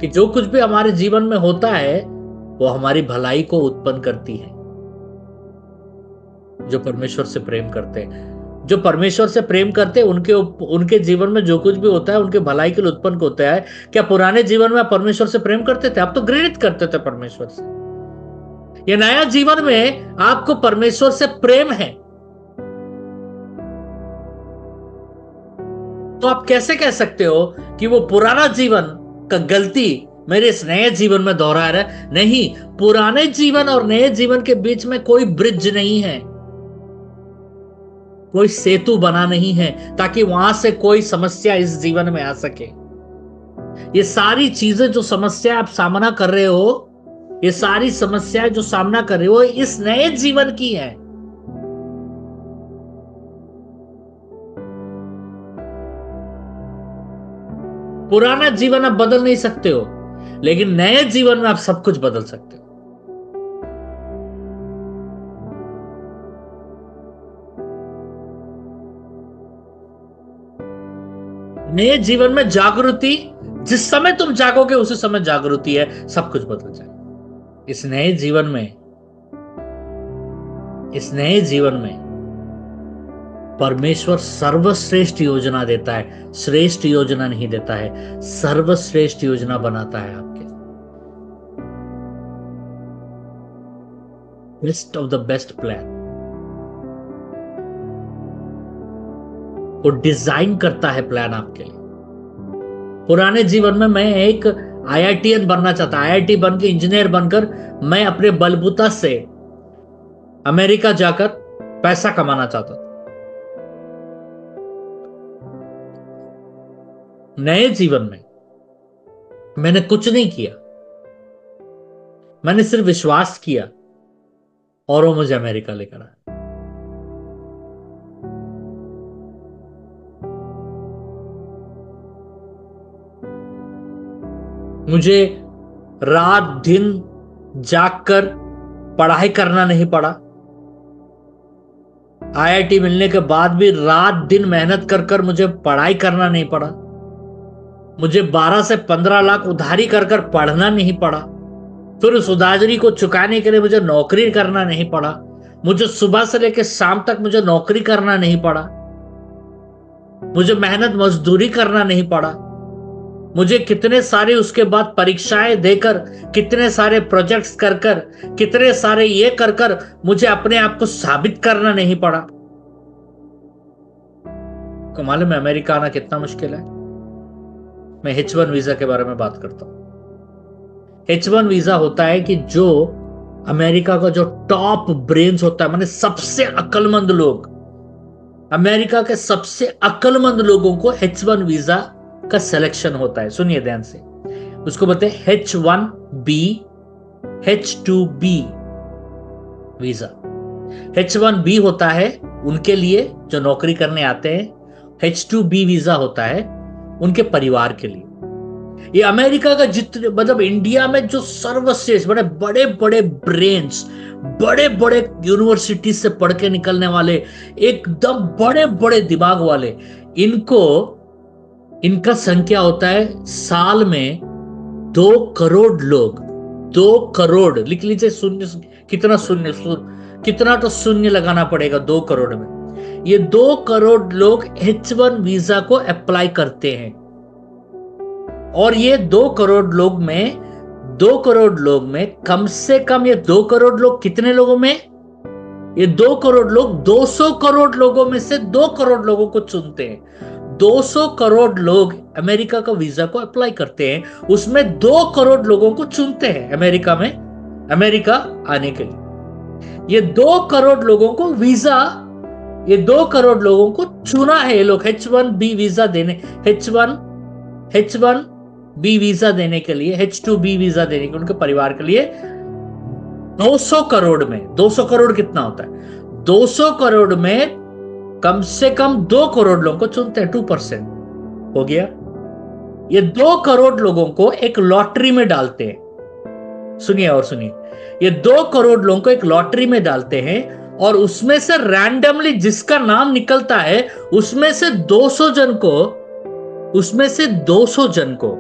कि जो कुछ भी हमारे जीवन में होता है वो हमारी भलाई को उत्पन्न करती है। जो परमेश्वर से प्रेम करते हैं, जो परमेश्वर से प्रेम करते हैं, उनके जीवन में जो कुछ भी होता है उनके भलाई के लिए उत्पन्न होता है। क्या पुराने जीवन में आप परमेश्वर से प्रेम करते थे? आप तो घृणित करते थे परमेश्वर से। ये नया जीवन में आपको परमेश्वर से प्रेम है, तो आप कैसे कह सकते हो कि वो पुराना जीवन का गलती मेरे इस नए जीवन में दोहरा रहा है? नहीं, पुराने जीवन और नए जीवन के बीच में कोई ब्रिज नहीं है, कोई सेतु बना नहीं है ताकि वहां से कोई समस्या इस जीवन में आ सके। ये सारी चीजें जो समस्या आप सामना कर रहे हो, ये सारी समस्याएं जो सामना कर रहे हो, इस नए जीवन की है। पुराना जीवन आप बदल नहीं सकते हो, लेकिन नए जीवन में आप सब कुछ बदल सकते हो। नए जीवन में जागृति जिस समय तुम जागोगे उसी समय जागृति है, सब कुछ बदल जाएगा। इस नए जीवन में परमेश्वर सर्वश्रेष्ठ योजना देता है, श्रेष्ठ योजना नहीं देता है, सर्वश्रेष्ठ योजना बनाता है आपके। Best of the best plan वो डिजाइन करता है, प्लान आपके लिए। पुराने जीवन में मैं एक IITian बनना चाहता, IIT बन के इंजीनियर बनकर मैं अपने बलबूता से अमेरिका जाकर पैसा कमाना चाहता था। नए जीवन में मैंने कुछ नहीं किया, मैंने सिर्फ विश्वास किया और वो मुझे अमेरिका लेकर आया। मुझे रात दिन जागकर पढ़ाई करना नहीं पड़ा। IIT मिलने के बाद भी रात दिन मेहनत कर कर मुझे पढ़ाई करना नहीं पड़ा। मुझे 12 से 15 लाख उधारी कर कर पढ़ना नहीं पड़ा। फिर उस उधारी को चुकाने के लिए मुझे नौकरी करना नहीं पड़ा। मुझे सुबह से लेकर शाम तक मुझे नौकरी करना नहीं पड़ा। मुझे मेहनत मजदूरी करना नहीं पड़ा। मुझे कितने सारे उसके बाद परीक्षाएं देकर, कितने सारे प्रोजेक्ट्स कर कर, कितने सारे ये कर कर मुझे अपने आप को साबित करना नहीं पड़ा। को मालूम है अमेरिका आना कितना मुश्किल है? मैं H1 वीजा के बारे में बात करता हूं। H1 वीजा होता है कि जो अमेरिका का जो टॉप ब्रेन्स होता है, माने सबसे अक्लमंद लोग, अमेरिका के सबसे अक्लमंद लोगों को H1 वीजा का सिलेक्शन होता है। सुनिए ध्यान से, उसको बोलते हैं H1B, H2B वीजा। H1B होता है उनके लिए जो नौकरी करने आते हैं, H2B वीजा होता है उनके परिवार के लिए। ये अमेरिका का जितने, मतलब इंडिया में जो सर्वश्रेष्ठ बड़े बड़े बड़े ब्रेन्स, बड़े बड़े यूनिवर्सिटी से पढ़ के निकलने वाले, एकदम बड़े बड़े दिमाग वाले, इनका संख्या होता है साल में 2 करोड़ लोग। 2 करोड़ लिख लीजिए। शून्य कितना, कितना तो शून्य लगाना पड़ेगा 2 करोड़ में। ये 2 करोड़ लोग H1 वीजा को अप्लाई करते हैं। और ये 2 करोड़ लोग में कम से कम, ये 2 करोड़ लोग कितने लोगों में, ये 2 करोड़ लोग 200 करोड़ लोगों में से 2 करोड़ लोगों को चुनते हैं। 200 करोड़ लोग अमेरिका का वीजा को अप्लाई करते हैं, उसमें 2 करोड़ लोगों को चुनते हैं अमेरिका आने के लिए। ये 2 करोड़ लोगों को वीजा, ये 2 करोड़ लोगों को चुना है ये लोग H1B वीजा देने, H1B वीजा देने के लिए, H2B वीजा देने के उनके परिवार के लिए। 200 करोड़ में, 200 करोड़ कितना होता है? 200 करोड़ में कम से कम 2 करोड़ लोगों को चुनते हैं। 2% हो गया। ये 2 करोड़ लोगों को एक लॉटरी में डालते हैं। सुनिए और सुनिए, ये 2 करोड़ लोगों को एक लॉटरी में डालते हैं और उसमें से रैंडमली जिसका नाम निकलता है उसमें से 200 जन को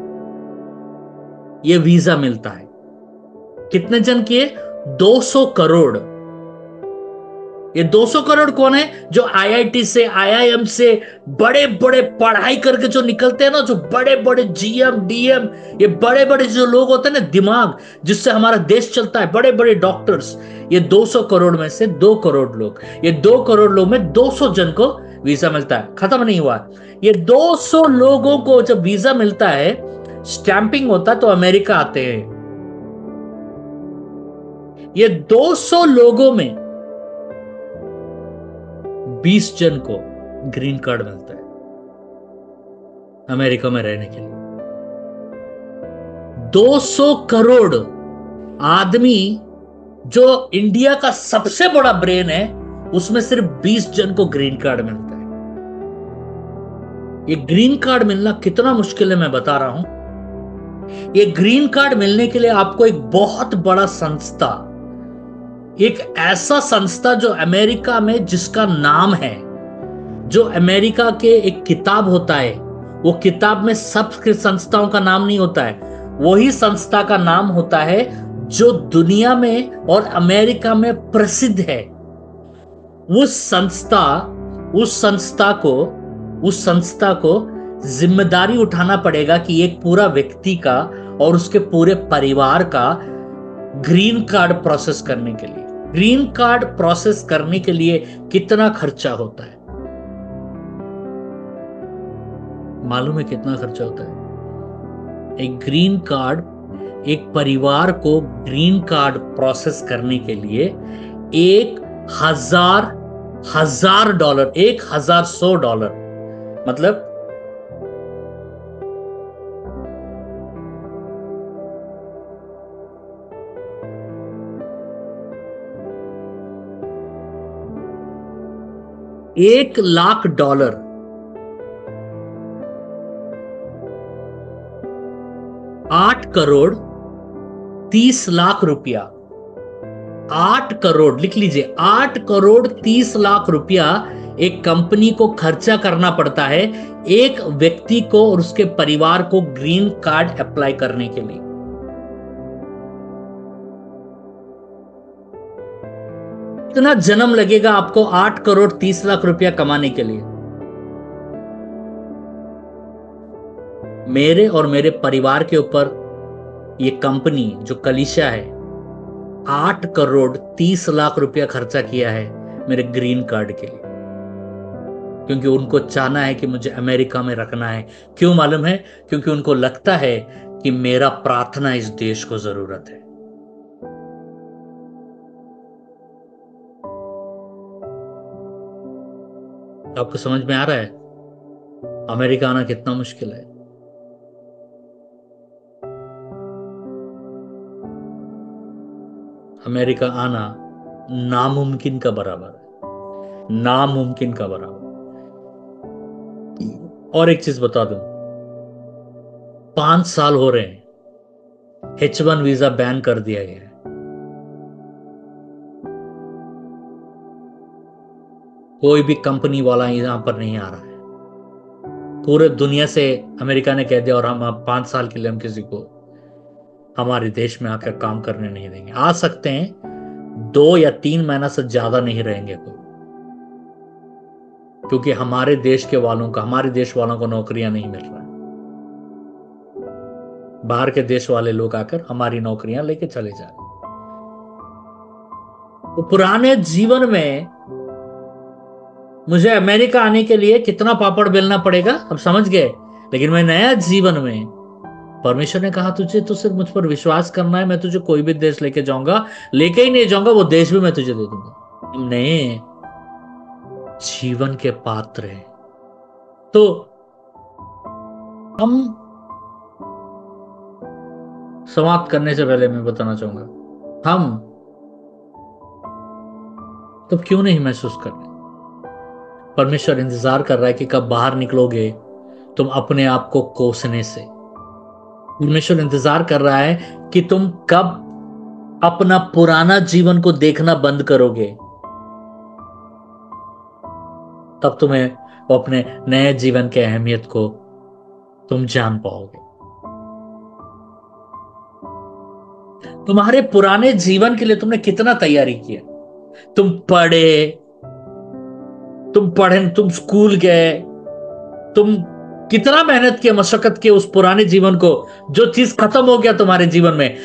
ये वीजा मिलता है। कितने जन किए? 200 करोड़। ये 200 करोड़ कौन है? जो IIT से, IIM से बड़े बड़े पढ़ाई करके जो निकलते हैं ना, जो बड़े बड़े GM, DM, ये बड़े बड़े जो लोग होते हैं ना, दिमाग जिससे हमारा देश चलता है, बड़े बड़े डॉक्टर्स। ये 200 करोड़ में से 2 करोड़ लोग, ये 2 करोड़ लोग में 200 जन को वीजा मिलता है। खत्म नहीं हुआ। ये 200 लोगों को जब वीजा मिलता है, स्टैंपिंग होता है, तो अमेरिका आते हैं। ये 200 लोगों में 20 जन को ग्रीन कार्ड मिलता है अमेरिका में रहने के लिए। 200 करोड़ आदमी, जो इंडिया का सबसे बड़ा ब्रेन है, उसमें सिर्फ 20 जन को ग्रीन कार्ड मिलता है। ये ग्रीन कार्ड मिलना कितना मुश्किल है मैं बता रहा हूं। ये ग्रीन कार्ड मिलने के लिए आपको एक बहुत बड़ा संस्था, एक ऐसा संस्था जो अमेरिका में जिसका नाम है, जो अमेरिका के एक किताब होता है वो किताब में सब संस्थाओं का नाम नहीं होता है, वही संस्था का नाम होता है जो दुनिया में और अमेरिका में प्रसिद्ध है। उस संस्था को जिम्मेदारी उठाना पड़ेगा कि एक पूरा व्यक्ति का और उसके पूरे परिवार का ग्रीन कार्ड प्रोसेस करने के लिए, कितना खर्चा होता है? मालूम है कितना खर्चा होता है? एक परिवार को ग्रीन कार्ड प्रोसेस करने के लिए $1,100, $1,100 मतलब $1,00,000, 8,30,00,000 रुपया, 8 करोड़ लिख लीजिए, 8,30,00,000 रुपया एक कंपनी को खर्चा करना पड़ता है एक व्यक्ति को और उसके परिवार को ग्रीन कार्ड अप्लाई करने के लिए। कितना जन्म लगेगा आपको 8,30,00,000 रुपया कमाने के लिए? मेरे और मेरे परिवार के ऊपर ये कंपनी जो कलिशा है 8,30,00,000 रुपया खर्चा किया है मेरे ग्रीन कार्ड के लिए, क्योंकि उनको चाहना है कि मुझे अमेरिका में रखना है। क्यों मालूम है? क्योंकि उनको लगता है कि मेरा प्रार्थना इस देश को जरूरत है। आपको समझ में आ रहा है अमेरिका आना कितना मुश्किल है? अमेरिका आना नामुमकिन का बराबर है, नामुमकिन का बराबर। और एक चीज बता दूं, 5 साल हो रहे हैं, H1 वीजा बैन कर दिया गया है। कोई भी कंपनी वाला यहां पर नहीं आ रहा है। पूरे दुनिया से अमेरिका ने कह दिया और हम 5 साल के लिए हम किसी को हमारे देश में आकर काम करने नहीं देंगे। आ सकते हैं 2 या 3 महीना से ज्यादा नहीं रहेंगे कोई, क्योंकि हमारे देश वालों को नौकरियां नहीं मिल रहा है। बाहर के देश वाले लोग आकर हमारी नौकरियां लेके चले जा रहे। तो पुराने जीवन में मुझे अमेरिका आने के लिए कितना पापड़ बेलना पड़ेगा अब समझ गए। लेकिन मैं नया जीवन में, परमेश्वर ने कहा तुझे तो सिर्फ मुझ पर विश्वास करना है, मैं तुझे कोई भी देश लेके जाऊंगा, लेके ही नहीं जाऊंगा, वो देश भी मैं तुझे दे दूंगा। नए जीवन के पात्र हैं। तो हम समाप्त करने से पहले मैं बताना चाहूंगा, हम तो क्यों नहीं महसूस कर रहे? परमेश्वर इंतजार कर रहा है कि कब बाहर निकलोगे तुम अपने आप को कोसने से। परमेश्वर इंतजार कर रहा है कि तुम कब अपना पुराना जीवन को देखना बंद करोगे, तब तुम्हें अपने नए जीवन के अहमियत को तुम जान पाओगे। तुम्हारे पुराने जीवन के लिए तुमने कितना तैयारी किया? तुम पढ़े, तुम स्कूल गए, तुम कितना मेहनत किया, मशक्कत किया उस पुराने जीवन को, जो चीज खत्म हो गया तुम्हारे जीवन में।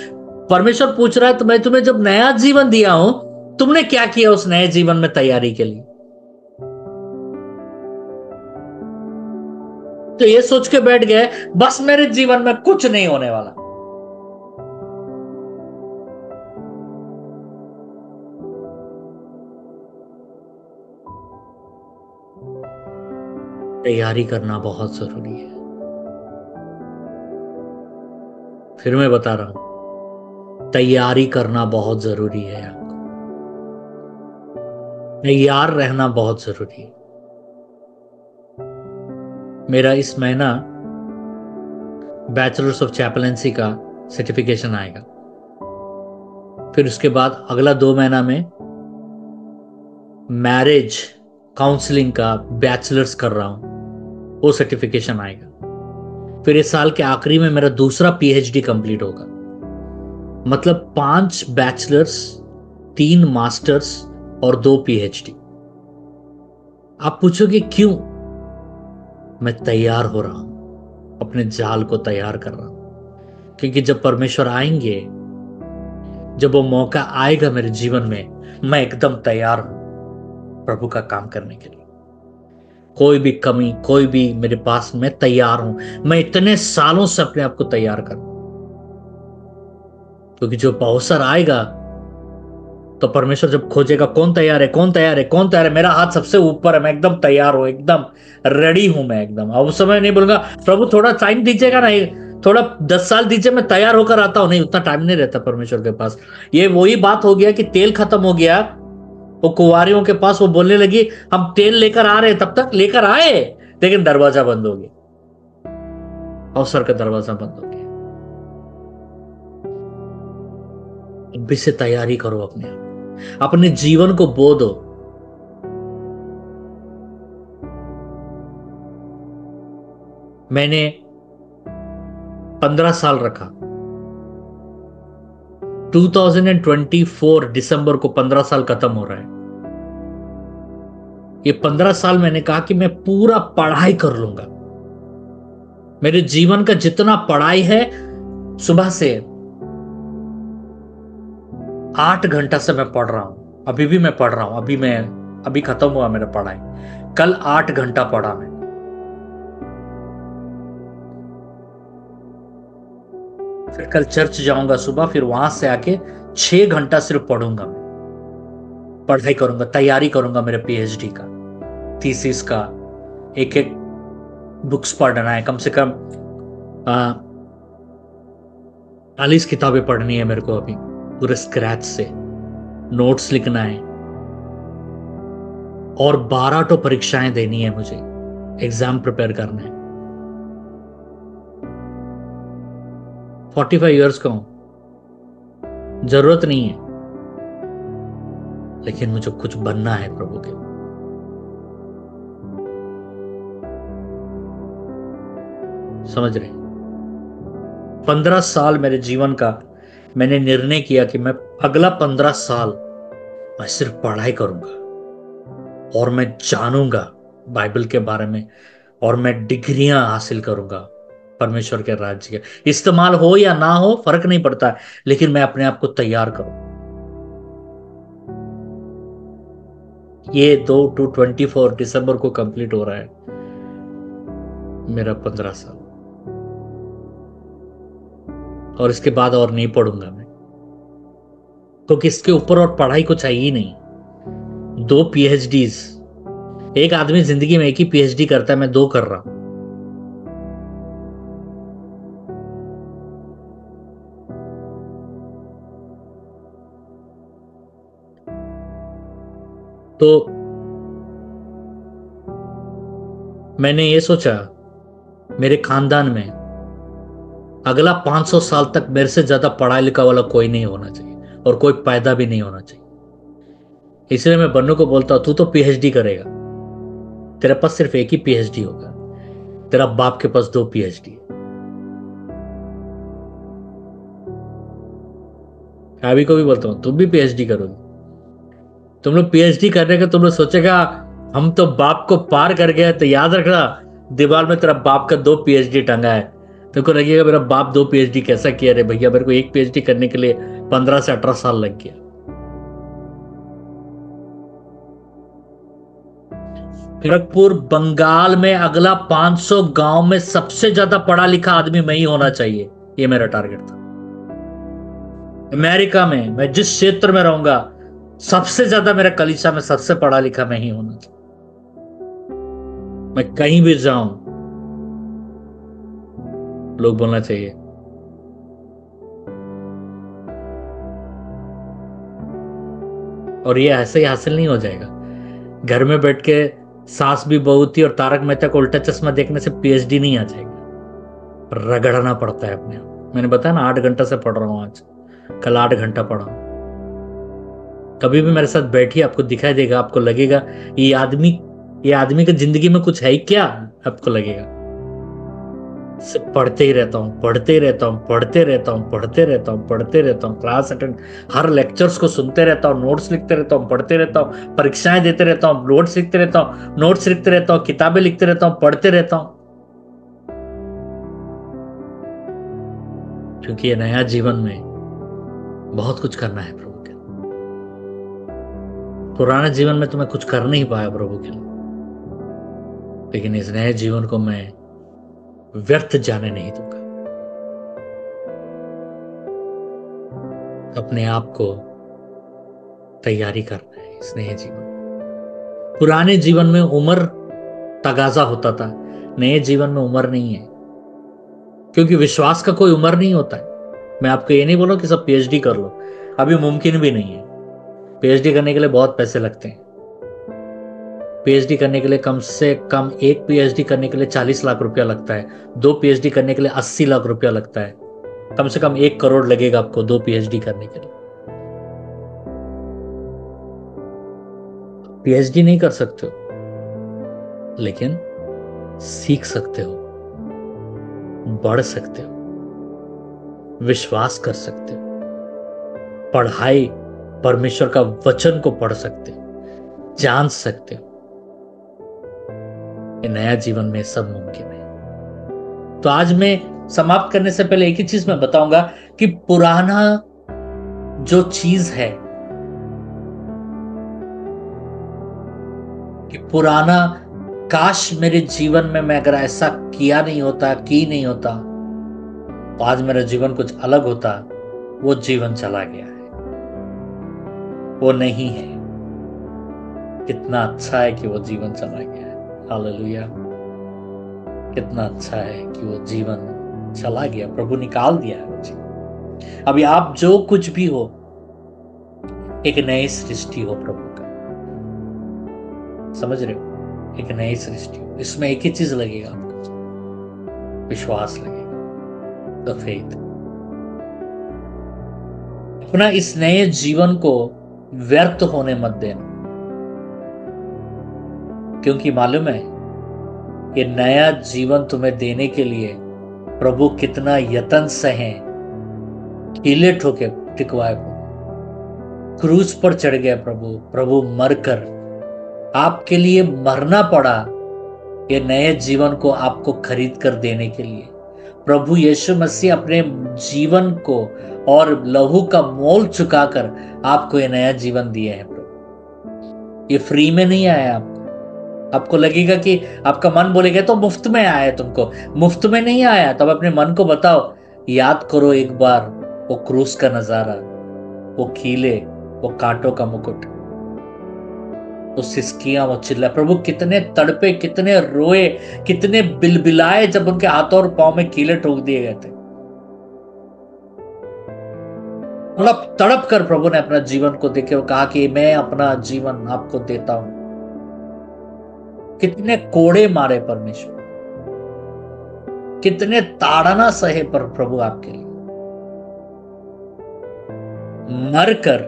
परमेश्वर पूछ रहा है तो मैं तुम्हें जब नया जीवन दिया हूं, तुमने क्या किया उस नए जीवन में तैयारी के लिए? तो ये सोच के बैठ गए बस मेरे जीवन में कुछ नहीं होने वाला। तैयारी करना बहुत जरूरी है। फिर मैं बता रहा हूं, तैयारी करना बहुत जरूरी है। आपको तैयार रहना बहुत जरूरी है। मेरा इस महीना बैचलर्स ऑफ चैपलेंसी का सर्टिफिकेशन आएगा। फिर उसके बाद अगला 2 महीना में मैरिज काउंसलिंग का बैचलर्स कर रहा हूं, वो सर्टिफिकेशन आएगा। फिर इस साल के आखिरी में मेरा दूसरा पीएचडी कंप्लीट होगा। मतलब 5 बैचलर्स, 3 मास्टर्स और 2 पीएचडी। आप पूछोगे क्यों? मैं तैयार हो रहा हूं, अपने जाल को तैयार कर रहा हूं, क्योंकि जब परमेश्वर आएंगे, जब वो मौका आएगा मेरे जीवन में, मैं एकदम तैयार हूं प्रभु का काम करने के लिए। कोई भी कमी, कोई भी मेरे पास, मैं तैयार हूं। मैं इतने सालों से अपने आप को तैयार कर, क्योंकि जो अवसर आएगा तो परमेश्वर जब खोजेगा, कौन तैयार है, कौन तैयार है, कौन तैयार है, मेरा हाथ सबसे ऊपर है, मैं एकदम तैयार हूं, एकदम रेडी हूं मैं एकदम। अब उस समय नहीं बोलूंगा प्रभु थोड़ा टाइम दीजिएगा, नहीं थोड़ा 10 साल दीजिए, मैं तैयार होकर आता हूं। नहीं, उतना टाइम नहीं रहता परमेश्वर के पास। ये वही बात हो गया कि तेल खत्म हो गया वो कुंवारियों के पास, वो बोलने लगी हम तेल लेकर आ रहे हैं, तब तक लेकर आए लेकिन दरवाजा बंद हो गया, अवसर का दरवाजा बंद हो गया। अभी से तैयारी करो, अपने जीवन को बो दो। मैंने 15 साल रखा, 2024 दिसंबर को 15 साल खत्म हो रहा है। ये 15 साल मैंने कहा कि मैं पूरा पढ़ाई कर लूंगा। मेरे जीवन का जितना पढ़ाई है, सुबह से 8 घंटा से मैं पढ़ रहा हूं। अभी भी मैं पढ़ रहा हूं, अभी खत्म हुआ मेरा पढ़ाई। कल 8 घंटा पढ़ा मैं। फिर कल चर्च जाऊंगा सुबह, फिर वहां से आके 6 घंटा सिर्फ पढ़ूंगा मैं, पढ़ाई करूंगा, तैयारी करूंगा मेरे पीएचडी का, थीसिस का। एक एक बुक्स पढ़ना है, कम से कम 40 किताबें पढ़नी है मेरे को अभी, पूरे स्क्रैच से नोट्स लिखना है, और 12 तो परीक्षाएं देनी है मुझे, एग्जाम प्रिपेयर करना है। 45 इयर्स का हूं, जरूरत नहीं है, लेकिन मुझे कुछ बनना है प्रभु के। समझ रहे? 15 साल मेरे जीवन का मैंने निर्णय किया कि मैं अगला 15 साल मैं सिर्फ पढ़ाई करूंगा, और मैं जानूंगा बाइबल के बारे में, और मैं डिग्रियां हासिल करूंगा परमेश्वर के राज्य के। इस्तेमाल हो या ना हो फर्क नहीं पड़ता, लेकिन मैं अपने आप को तैयार करूं। ये 2/24 दिसंबर को कंप्लीट हो रहा है मेरा 15 साल, और इसके बाद और नहीं पढ़ूंगा मैं, क्योंकि इसके ऊपर और पढ़ाई को चाहिए ही नहीं। 2 पीएचडीज, एक आदमी जिंदगी में एक ही पीएचडी करता है, मैं 2 कर रहा हूं। तो मैंने ये सोचा, मेरे खानदान में अगला 500 साल तक मेरे से ज्यादा पढ़ा लिखा वाला कोई नहीं होना चाहिए, और कोई पैदा भी नहीं होना चाहिए। इसलिए मैं बन्नू को बोलता हूं, तू तो पीएचडी करेगा, तेरे पास सिर्फ एक ही पीएचडी होगा, तेरा बाप के पास 2 पीएचडी है। अभी को भी बोलता हूं, तुम भी पीएचडी करोगे। तुम लोग पीएचडी करने का तुम लोग सोचेगा हम तो बाप को पार कर गए, तो याद रखना दीवार में तेरा बाप का 2 पीएचडी टंगा है। तुमको लगेगा मेरा बाप 2 पीएचडी कैसा किया रे भैया, मेरे को 1 पीएचडी करने के लिए 15 से 18 साल लग गया। खड़गपुर बंगाल में अगला 500 गांव में सबसे ज्यादा पढ़ा लिखा आदमी मैं ही होना चाहिए, ये मेरा टारगेट था। अमेरिका में मैं जिस क्षेत्र में रहूंगा, सबसे ज्यादा मेरा कलीसिया में सबसे पढ़ा लिखा मैं ही होना चाहिए। मैं कहीं भी जाऊं, लोग बोलना चाहिए और ये ऐसे ही हासिल नहीं हो जाएगा। घर में बैठ के सास भी बहू थी और तारक मेहता को उल्टा चश्मा देखने से पीएचडी नहीं आ जाएगा, रगड़ना पड़ता है अपने आप। मैंने बताया ना 8 घंटा से पढ़ रहा हूं, आज कल 8 घंटा पढ़ा। कभी भी मेरे साथ बैठिए, आपको दिखाई देगा, आपको लगेगा ये आदमी की जिंदगी में कुछ है ही क्या, आपको लगेगा। सिर्फ पढ़ते ही रहता हूँ, पढ़ते रहता हूँ, पढ़ते रहता हूँ, पढ़ते रहता हूँ, पढ़ते रहता हूँ, क्लास अटेंड, हर लेक्चर्स को सुनते रहता हूँ, नोट्स लिखते रहता हूँ, पढ़ते रहता हूँ, परीक्षाएं देते रहता हूँ, नोट्स लिखते रहता हूँ, नोट्स लिखते रहता हूँ, किताबें लिखते रहता हूँ, पढ़ते रहता हूँ। क्योंकि ये नया जीवन में बहुत कुछ करना है प्रभु के लिए। पुराने जीवन में तो मैं कुछ कर नहीं पाया प्रभु के लिए, लेकिन इस नए जीवन को मैं व्यर्थ जाने नहीं दूंगा। अपने आप को तैयारी करना है इस नए जीवन। पुराने जीवन में उम्र तगाजा होता था, नए जीवन में उम्र नहीं है, क्योंकि विश्वास का कोई उम्र नहीं होता है। मैं आपको ये नहीं बोला कि सब पीएचडी कर लो, अभी मुमकिन भी नहीं है। पीएचडी करने के लिए बहुत पैसे लगते हैं। पीएचडी करने के लिए कम से कम एक पीएचडी करने के लिए 40 लाख रुपया लगता है, 2 पीएचडी करने के लिए 80 लाख रुपया लगता है, कम से कम 1 करोड़ लगेगा आपको 2 पीएचडी करने के लिए। पीएचडी नहीं कर सकते हो, लेकिन सीख सकते हो, बढ़ सकते हो, विश्वास कर सकते हो, पढ़ाई, परमेश्वर का वचन को पढ़ सकते हो, जान सकते हो। ये नया जीवन में सब मुमकिन है। तो आज मैं समाप्त करने से पहले एक ही चीज मैं बताऊंगा कि पुराना जो चीज है, कि पुराना काश मेरे जीवन में मैं अगर ऐसा किया नहीं होता, की नहीं होता, तो आज मेरा जीवन कुछ अलग होता। वो जीवन चला गया है, वो नहीं है। कितना अच्छा है कि वो जीवन चला गया है। हालेलुया। कितना अच्छा है कि वो जीवन चला गया, प्रभु निकाल दिया है वो जीवन। अभी आप जो कुछ भी हो, एक नई सृष्टि हो प्रभु का, समझ रहे हो? एक नई सृष्टि हो। इसमें एक ही चीज लगेगा आपको, विश्वास लगेगा, द फेथ। अपना इस नए जीवन को व्यर्थ होने मत देना, क्योंकि मालूम है ये नया जीवन तुम्हें देने के लिए प्रभु कितना यत्न सहे, कीले ठोके टिकवाए, क्रूज पर चढ़ गया प्रभु मरकर आपके लिए मरना पड़ा, ये नए जीवन को आपको खरीद कर देने के लिए। प्रभु यीशु मसीह अपने जीवन को और लहू का मोल चुकाकर आपको ये नया जीवन दिए हैं प्रभु। ये फ्री में नहीं आया आपको लगेगा कि आपका मन बोलेगा तो मुफ्त में आया है, तुमको मुफ्त में नहीं आया। तब अपने मन को बताओ, याद करो एक बार वो क्रूस का नजारा, वो कीले, वो कांटों का मुकुट, वो सिसकियां, वो चिल्ला। प्रभु कितने तड़पे, कितने रोए, कितने बिलबिलाए जब उनके हाथों और पांव में कीले ठोक दिए गए थे। तड़प तड़प कर प्रभु ने अपना जीवन को देखे और कहा कि मैं अपना जीवन आपको देता हूं। कितने कोड़े मारे परमेश्वर, कितने ताड़ना सहे पर प्रभु आपके लिए। मरकर,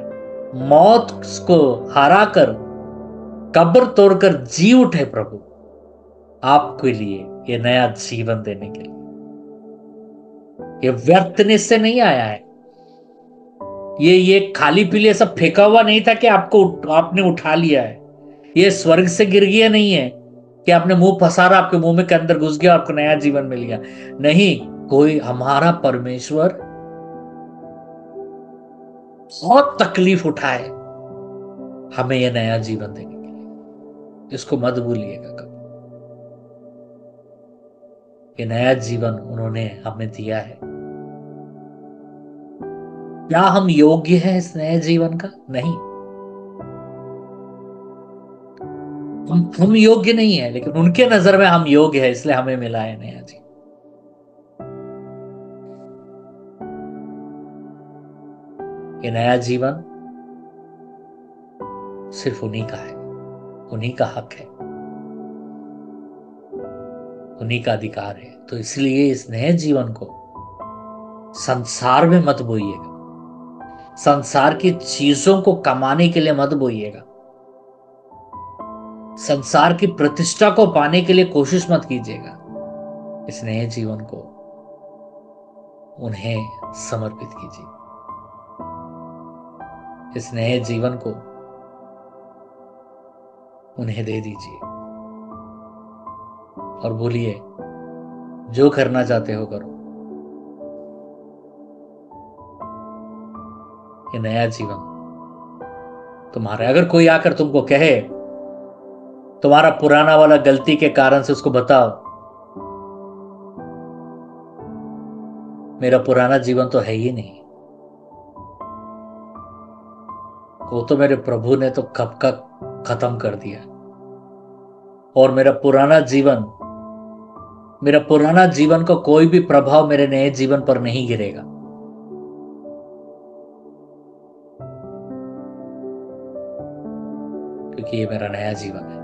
मौत को हराकर, कब्र तोड़कर जी उठे प्रभु आपके लिए ये नया जीवन देने के लिए। ये व्यर्थने से नहीं आया है, ये खाली पीले सब फेंका हुआ नहीं था कि आपने उठा लिया है। ये स्वर्ग से गिर गया नहीं है कि आपने मुंह पसारा, आपके मुंह में के अंदर घुस गया, आपको नया जीवन मिल गया। नहीं, कोई हमारा परमेश्वर बहुत तकलीफ उठाए हमें यह नया जीवन देने के लिए। इसको मत भूलिएगा कभी। ये नया जीवन उन्होंने हमें दिया है। क्या हम योग्य हैं इस नए जीवन का? नहीं, हम योग्य नहीं है, लेकिन उनके नजर में हम योग्य है, इसलिए हमें मिला है नया जीवन। ये नया जीवन सिर्फ उन्हीं का है, उन्हीं का हक है, उन्हीं का अधिकार है। तो इसलिए इस नए जीवन को संसार में मत बोइएगा, संसार की चीजों को कमाने के लिए मत बोइएगा, संसार की प्रतिष्ठा को पाने के लिए कोशिश मत कीजिएगा। इस नए जीवन को उन्हें समर्पित कीजिए। इस नए जीवन को उन्हें दे दीजिए और बोलिए, जो करना चाहते हो करो। ये नया जीवन तुम्हारा। अगर कोई आकर तुमको कहे, तुम्हारा पुराना वाला गलती के कारण से, उसको बताओ, मेरा पुराना जीवन तो है ही नहीं, वो तो मेरे प्रभु ने तो कब का खत्म कर दिया, और मेरा पुराना जीवन का कोई भी प्रभाव मेरे नए जीवन पर नहीं गिरेगा। क्योंकि ये मेरा नया जीवन है,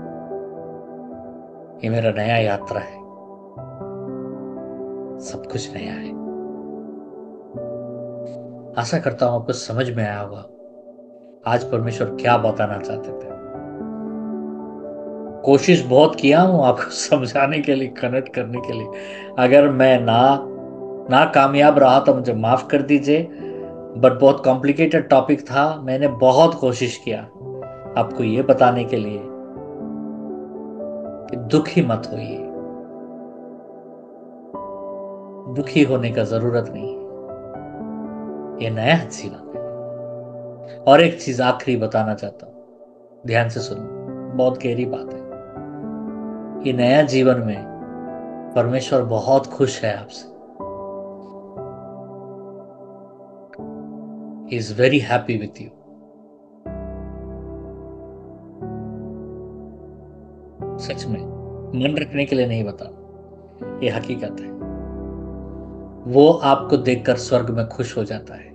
ये मेरा नया यात्रा है, सब कुछ नया है। आशा करता हूं आपको समझ में आया होगा आज परमेश्वर क्या बताना चाहते थे। कोशिश बहुत किया हूं आपको समझाने के लिए, कनेक्ट करने के लिए। अगर मैं ना कामयाब रहा तो मुझे माफ कर दीजिए, बट बहुत कॉम्प्लिकेटेड टॉपिक था। मैंने बहुत कोशिश किया आपको ये बताने के लिए कि दुखी मत होइए, दुखी होने का जरूरत नहीं है, ये नया जीवन है। और एक चीज आखिरी बताना चाहता हूं, ध्यान से सुनो, बहुत गहरी बात है। ये नया जीवन में परमेश्वर बहुत खुश है आपसे। He is very happy with you. सच में, मन रखने के लिए नहीं बता, ये हकीकत है। वो आपको देखकर स्वर्ग में खुश हो जाता है।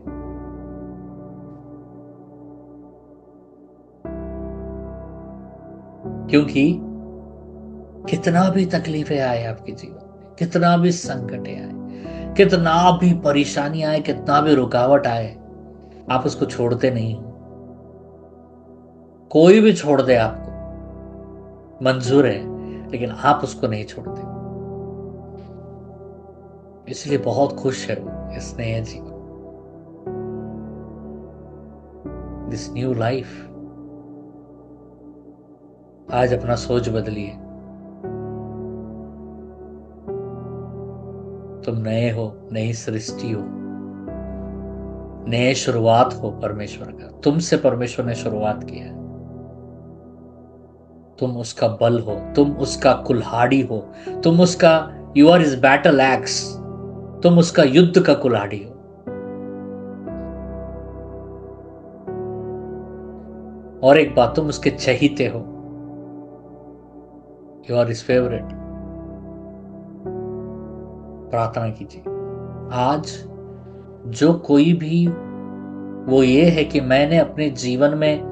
क्योंकि कितना भी तकलीफें आए आपके जीवन में, कितना भी संकट आए, कितना भी परेशानी आए, कितना भी रुकावट आए, आप उसको छोड़ते नहीं हो। कोई भी छोड़ दे आपको मंजूर है, लेकिन आप उसको नहीं छोड़ते। इसलिए बहुत खुश है वो इस नए जीवन, दिस न्यू लाइफ। आज अपना सोच बदलिए। तुम नए हो, नई सृष्टि हो, नए शुरुआत हो परमेश्वर का। तुमसे परमेश्वर ने शुरुआत किया है। तुम उसका बल हो, तुम उसका कुल्हाड़ी हो, तुम उसका, you are is battle axe, तुम उसका युद्ध का कुल्हाड़ी हो। और एक बात, तुम उसके चहीते हो, यू आर हिज फेवरेट। प्रार्थना कीजिए आज, जो कोई भी, वो ये है कि मैंने अपने जीवन में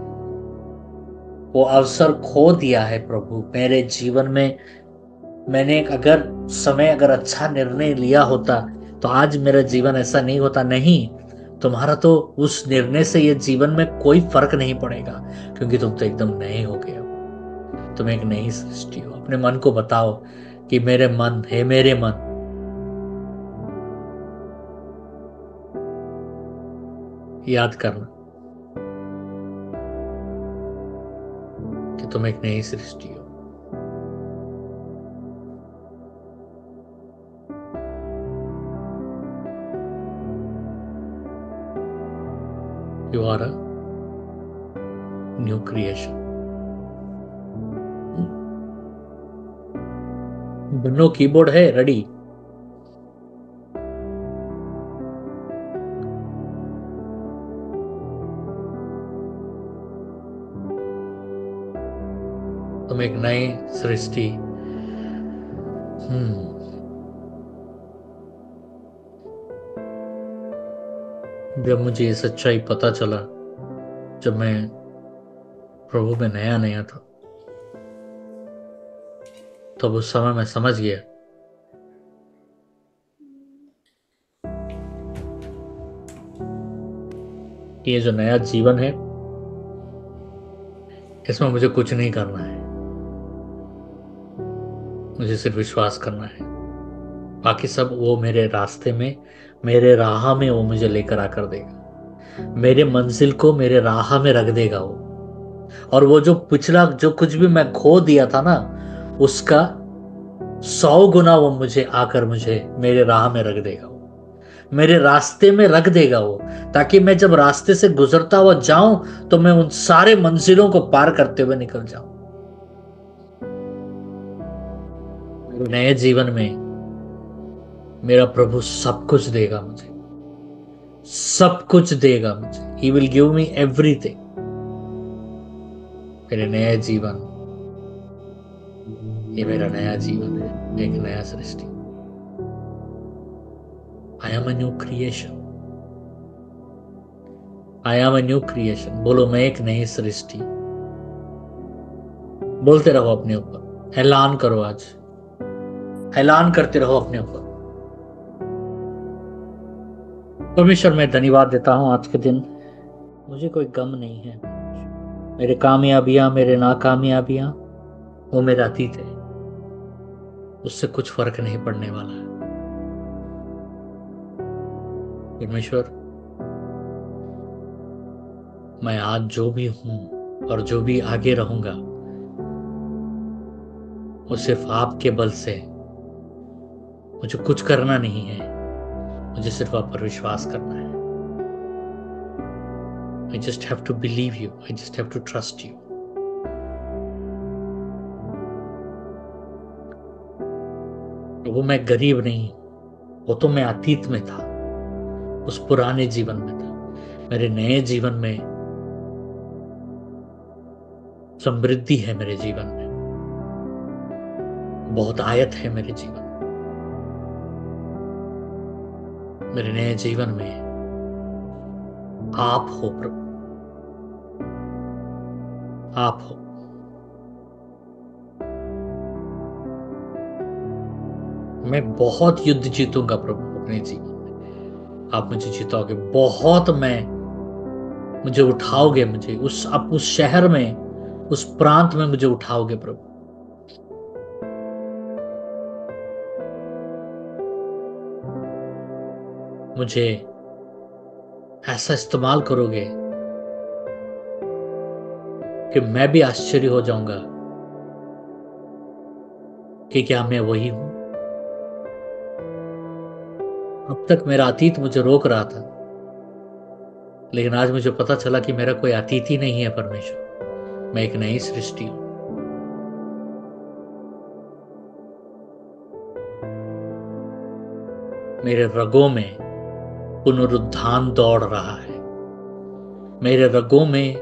वो अवसर खो दिया है। प्रभु, मेरे जीवन में मैंने अगर अच्छा निर्णय लिया होता तो आज मेरा जीवन ऐसा नहीं होता। नहीं, तुम्हारा तो उस निर्णय से ये जीवन में कोई फर्क नहीं पड़ेगा, क्योंकि तुम तो एकदम नए हो गए हो। तुम एक नई सृष्टि हो। अपने मन को बताओ कि मेरे मन याद करना कि तुम एक नई सृष्टि हो। You are a new creation. दोनों कीबोर्ड है रेडी। तुम एक नई सृष्टि। जब मुझे ये सच्चाई पता चला, जब मैं प्रभु में नया था, तब उस समय मैं समझ गया कि ये जो नया जीवन है, इसमें मुझे कुछ नहीं करना है, मुझे सिर्फ विश्वास करना है। बाकी सब वो मेरे रास्ते में, मेरे राह में वो मुझे लेकर आकर देगा, मेरे मंजिल को मेरे राह में रख देगा वो। और वो जो पिछला जो कुछ भी मैं खो दिया था ना, उसका 100 गुना वो मुझे आकर मुझे मेरे राह में रख देगा वो, मेरे रास्ते में रख देगा वो, ताकि मैं जब रास्ते से गुजरता हुआ जाऊं तो मैं उन सारे मंजिलों को पार करते हुए निकल जाऊं। मेरे नए जीवन में मेरा प्रभु सब कुछ देगा मुझे, सब कुछ देगा मुझे। He will give me everything. मेरे नया जीवन, ये मेरा नया जीवन है, एक नया सृष्टि। I am a new creation, I am a new creation. बोलो, मैं एक नई सृष्टि। बोलते रहो अपने ऊपर, ऐलान करो, आज ऐलान करते रहो अपने ऊपर। परमेश्वर, मैं धन्यवाद देता हूं आज के दिन। मुझे कोई गम नहीं है। मेरे कामयाबियां, मेरे नाकामयाबियां, वो मेरा अतीत है, उससे कुछ फर्क नहीं पड़ने वाला है। परमेश्वर, मैं आज जो भी हूं और जो भी आगे रहूंगा, वो सिर्फ आपके बल से। मुझे कुछ करना नहीं है, मुझे सिर्फ आप पर विश्वास करना है। I just have to believe you. I just have to trust you. वो मैं गरीब नहीं, वो तो मैं अतीत में था, उस पुराने जीवन में था। मेरे नए जीवन में समृद्धि है, मेरे जीवन में बहुत आयत है, मेरे जीवन में। मेरे नए जीवन में आप हो प्रभु, आप हो। मैं बहुत युद्ध जीतूंगा प्रभु अपने जीवन में, आप मुझे जिताओगे बहुत। मुझे उठाओगे, मुझे उस शहर में, उस प्रांत में मुझे उठाओगे प्रभु। मुझे ऐसा इस्तेमाल करोगे कि मैं भी आश्चर्य हो जाऊंगा कि क्या मैं वही हूं। अब तक मेरा अतीत मुझे रोक रहा था, लेकिन आज मुझे पता चला कि मेरा कोई अतीत ही नहीं है परमेश्वर, मैं एक नई सृष्टि हूं। मेरे रगों में पुनरुत्थान दौड़ रहा है, मेरे रगों में,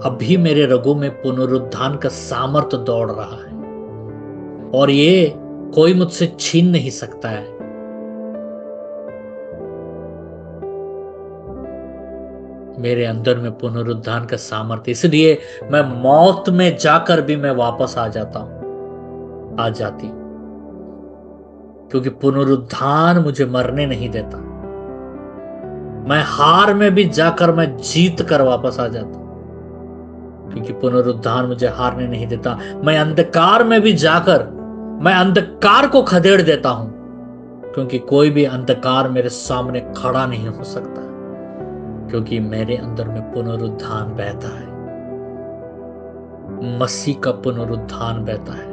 अभी मेरे रगों में पुनरुत्थान का सामर्थ्य दौड़ रहा है, और ये कोई मुझसे छीन नहीं सकता है। मेरे अंदर में पुनरुत्थान का सामर्थ्य, इसलिए मैं मौत में जाकर भी मैं वापस आ जाता हूं, आ जाती हूं, क्योंकि पुनरुत्थान मुझे मरने नहीं देता। मैं हार में भी जाकर मैं जीत कर वापस आ जाता हूं, क्योंकि पुनरुत्थान मुझे हारने नहीं देता। मैं अंधकार में भी जाकर मैं अंधकार को खदेड़ देता हूं, क्योंकि कोई भी अंधकार मेरे सामने खड़ा नहीं हो सकता, क्योंकि मेरे अंदर में पुनरुत्थान बहता है। मसीह का पुनरुत्थान बहता है,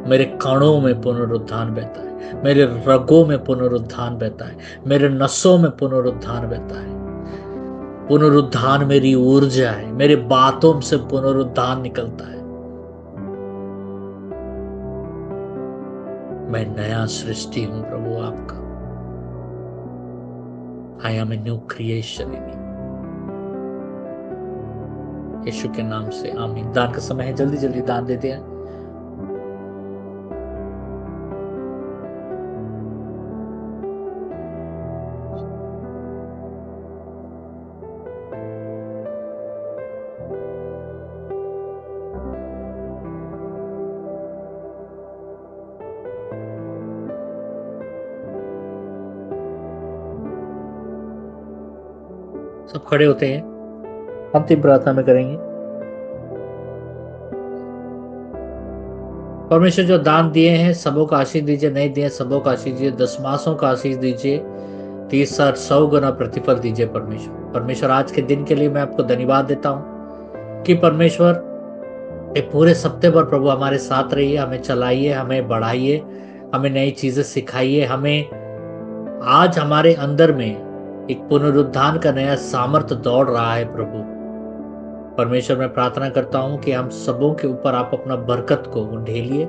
मेरे कणों में पुनरुत्थान बहता है, मेरे रगों में पुनरुत्थान बहता है, मेरे नसों में पुनरुत्थान बहता है। पुनरुत्थान मेरी ऊर्जा है, मेरे बातों से पुनरुत्थान निकलता है। मैं नया सृष्टि हूं प्रभु आपका। I am a new creation in you. यीशु के नाम से आमीन। दान का समय है, जल्दी जल्दी दान देते हैं। सब खड़े होते हैं, अंतिम प्रार्थना में करेंगे। परमेश्वर जो दान दिए हैं सबों का आशीष दीजिए, नहीं दिए सबों का आशीष दीजिए, दसमासों का आशीष दीजिए, 30-60-100 गुना प्रतिफल दीजिए परमेश्वर। परमेश्वर आज के दिन के लिए मैं आपको धन्यवाद देता हूँ कि परमेश्वर ये पूरे सप्ते भर प्रभु हमारे साथ रहिए, हमें चलाइए, हमें बढ़ाइए, हमें नई चीजें सिखाइए। हमें आज हमारे अंदर में एक पुनरुत्थान का नया सामर्थ्य दौड़ रहा है प्रभु। परमेश्वर मैं प्रार्थना करता हूं कि हम सबों के ऊपर आप अपना बरकत को ढेलिए।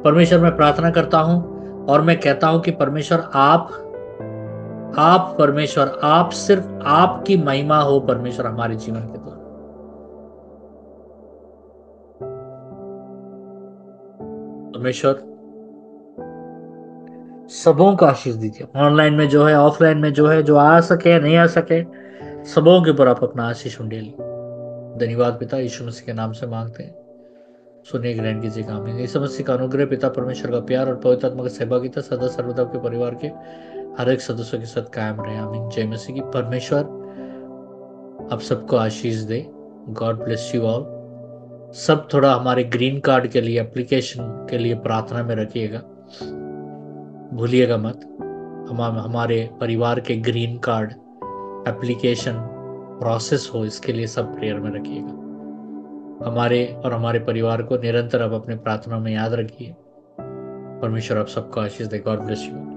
परमेश्वर मैं प्रार्थना करता हूं और मैं कहता हूं कि परमेश्वर आप परमेश्वर आप सिर्फ आपकी महिमा हो परमेश्वर हमारे जीवन के द्वारा। परमेश्वर सबों का आशीष दीजिए, ऑनलाइन में जो है, ऑफलाइन में जो है, जो आ सके नहीं आ सके, सबों के ऊपर आप अपना आशीष उंडेलिए। धन्यवाद पिता, यीशु मसीह के नाम से मांगते हैं, सुनिए ग्रहण कीजिएगा। आमीन। यीशु मसीह का अनुग्रह, पिता परमेश्वर का प्यार और पवित्र आत्मा की सहभागिता सदा सर्वदा के परिवार के हर एक सदस्यों के साथ कायम रहे। आमीन। जय मसीह की। परमेश्वर आप सबको आशीष दे। God bless you all. सब थोड़ा हमारे ग्रीन कार्ड के लिए, एप्लीकेशन के लिए प्रार्थना में रखिएगा, भूलिएगा मत। हमारे परिवार के ग्रीन कार्ड एप्लीकेशन प्रोसेस हो, इसके लिए सब प्रेयर में रखिएगा। हमारे और हमारे परिवार को निरंतर आप अपने प्रार्थना में याद रखिए। परमेश्वर आप सबको आशीष दे। God bless you.